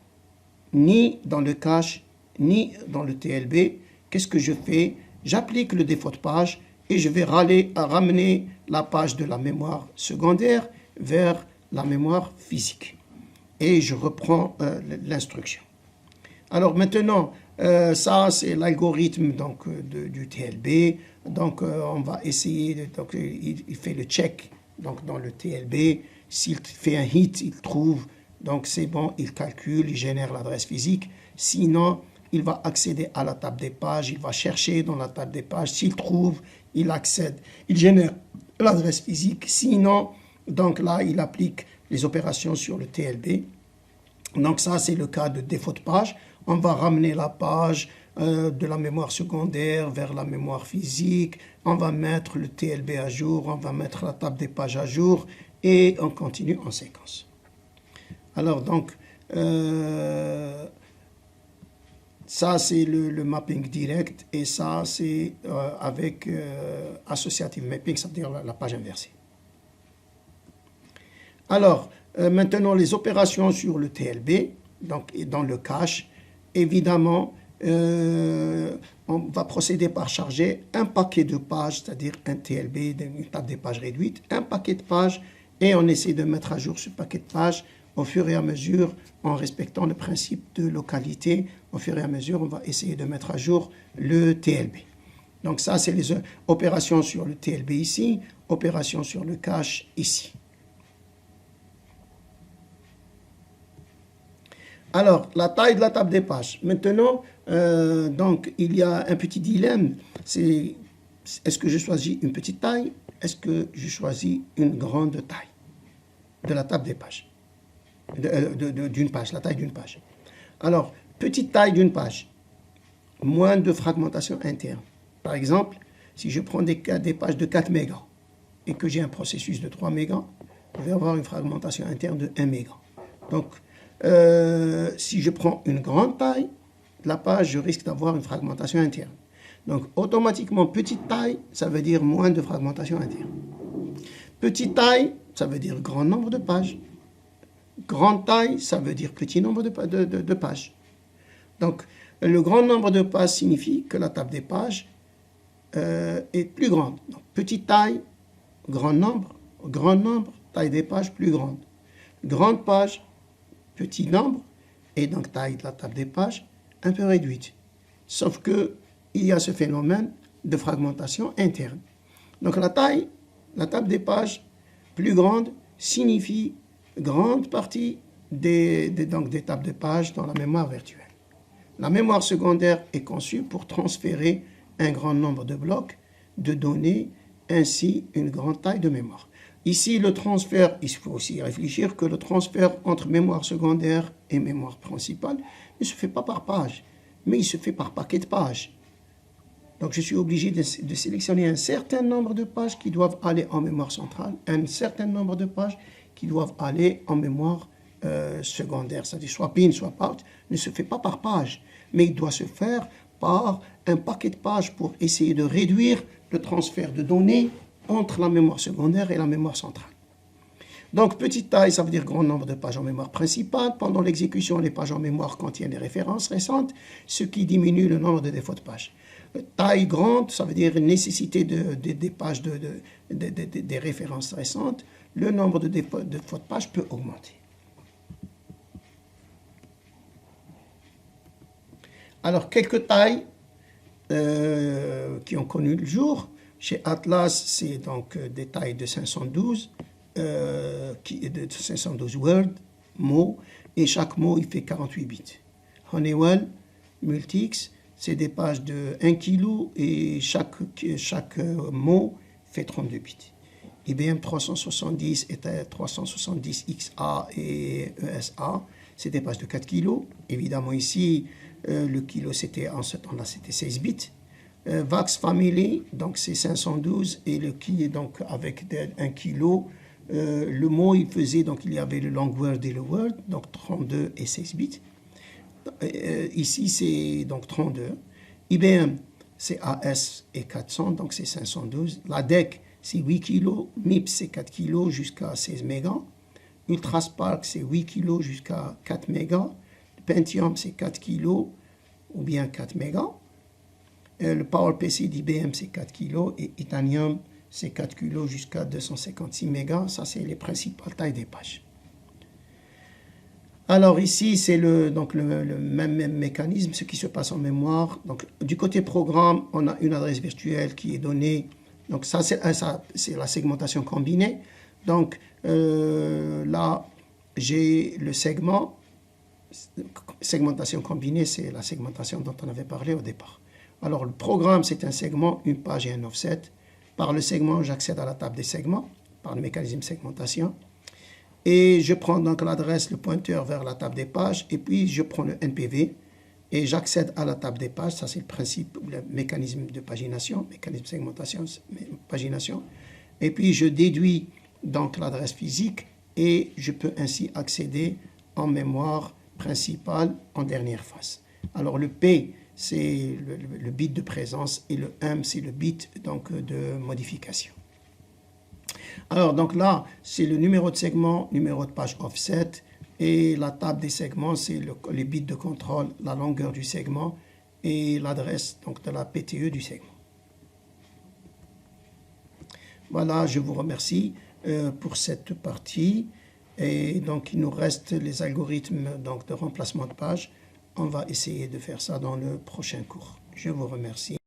ni dans le cache ni dans le TLB, qu'est-ce que je fais? J'applique le défaut de page et je vais ramener la page de la mémoire secondaire vers la mémoire physique. Et je reprends l'instruction. Alors maintenant, ça c'est l'algorithme du TLB. Donc on va essayer, donc, il fait le check donc, dans le TLB. S'il fait un hit, il trouve, donc c'est bon, il calcule, il génère l'adresse physique. Sinon, il va accéder à la table des pages, il va chercher dans la table des pages. S'il trouve, il accède, il génère l'adresse physique. Sinon, donc là, il applique les opérations sur le TLB. Donc ça, c'est le cas de défaut de page. On va ramener la page de la mémoire secondaire vers la mémoire physique. On va mettre le TLB à jour, on va mettre la table des pages à jour et on continue en séquence. Alors donc, ça c'est le mapping direct et ça c'est avec associative mapping, c'est-à-dire la page inversée. Alors, maintenant, les opérations sur le TLB, donc dans le cache, évidemment, on va procéder par charger un paquet de pages, c'est-à-dire un TLB, une table des pages réduite, un paquet de pages, et on essaie de mettre à jour ce paquet de pages au fur et à mesure, en respectant le principe de localité. Au fur et à mesure, on va essayer de mettre à jour le TLB. Donc ça, c'est les opérations sur le TLB ici, opérations sur le cache ici. Alors, la taille de la table des pages. Maintenant, donc, il y a un petit dilemme. C'est, est-ce que je choisis une petite taille? Est-ce que je choisis une grande taille de la table des pages? D'une page, la taille d'une page. Alors, petite taille d'une page. Moins de fragmentation interne. Par exemple, si je prends des pages de 4 mégas et que j'ai un processus de 3 mégas, je vais avoir une fragmentation interne de 1 méga. Donc, si je prends une grande taille de la page, je risque d'avoir une fragmentation interne. Donc, automatiquement, petite taille, ça veut dire moins de fragmentation interne. Petite taille, ça veut dire grand nombre de pages. Grande taille, ça veut dire petit nombre de pages. Donc, le grand nombre de pages signifie que la table des pages est plus grande. Donc, petite taille, grand nombre, taille des pages plus grande. Grande page, petit nombre, et donc taille de la table des pages un peu réduite. Sauf que il y a ce phénomène de fragmentation interne. Donc la taille, la table des pages plus grande signifie grande partie des tables de pages dans la mémoire virtuelle. La mémoire secondaire est conçue pour transférer un grand nombre de blocs de données, ainsi une grande taille de mémoire. Ici, le transfert, il faut aussi réfléchir que le transfert entre mémoire secondaire et mémoire principale ne se fait pas par page, mais il se fait par paquet de pages. Donc je suis obligé de sélectionner un certain nombre de pages qui doivent aller en mémoire centrale, un certain nombre de pages qui doivent aller en mémoire secondaire, c'est-à-dire soit bin, soit part, ne se fait pas par page, mais il doit se faire par un paquet de pages pour essayer de réduire le transfert de données entre la mémoire secondaire et la mémoire centrale. Donc, petite taille, ça veut dire grand nombre de pages en mémoire principale. Pendant l'exécution, les pages en mémoire contiennent des références récentes, ce qui diminue le nombre de défauts de pages. Taille grande, ça veut dire nécessité des pages des références récentes. Le nombre de défauts de pages peut augmenter. Alors, quelques tailles qui ont connu le jour. Chez Atlas, c'est donc des tailles de 512. De 512 words, mots, et chaque mot il fait 48 bits. Honeywell, Multics, c'est des pages de 1 kg et chaque mot fait 32 bits. IBM 370 et 370XA et ESA, c'est des pages de 4 kg. Évidemment ici, le kilo c'était en ce temps-là c'était 16 bits. VAX Family, donc c'est 512 et le qui est donc avec 1 kg. Le mot, il faisait, donc il y avait le long word et le word, donc 32 et 16 bits. Ici, c'est donc 32. IBM, c'est AS et 400, donc c'est 512. La DEC, c'est 8 kg. MIPS, c'est 4 kg jusqu'à 16 mégas. Ultraspark, c'est 8 kg jusqu'à 4 mégas. Pentium, c'est 4 kg ou bien 4 mégas. Le PowerPC d'IBM, c'est 4 kg. Et Itanium, c'est 4 kg jusqu'à 256 mégas. Ça, c'est les principales tailles des pages. Alors ici, c'est le même mécanisme, ce qui se passe en mémoire. Donc, du côté programme, on a une adresse virtuelle qui est donnée. Donc, ça, c'est la segmentation combinée. Donc, là, j'ai le segment. Segmentation combinée, c'est la segmentation dont on avait parlé au départ. Alors, le programme, c'est un segment, une page et un offset. Par le segment, j'accède à la table des segments, par le mécanisme de segmentation. Et je prends donc l'adresse, le pointeur vers la table des pages, et puis je prends le NPV, et j'accède à la table des pages. Ça, c'est le principe, le mécanisme de pagination, mécanisme de segmentation, pagination. Et puis, je déduis donc l'adresse physique, et je peux ainsi accéder en mémoire principale en dernière phase. Alors, le P, c'est le bit de présence et le M, c'est le bit donc, de modification. Alors, donc là, c'est le numéro de segment, numéro de page offset, et la table des segments, c'est les bits de contrôle, la longueur du segment et l'adresse donc de la PTE du segment. Voilà, je vous remercie pour cette partie. Et donc, il nous reste les algorithmes donc, de remplacement de page. On va essayer de faire ça dans le prochain cours. Je vous remercie.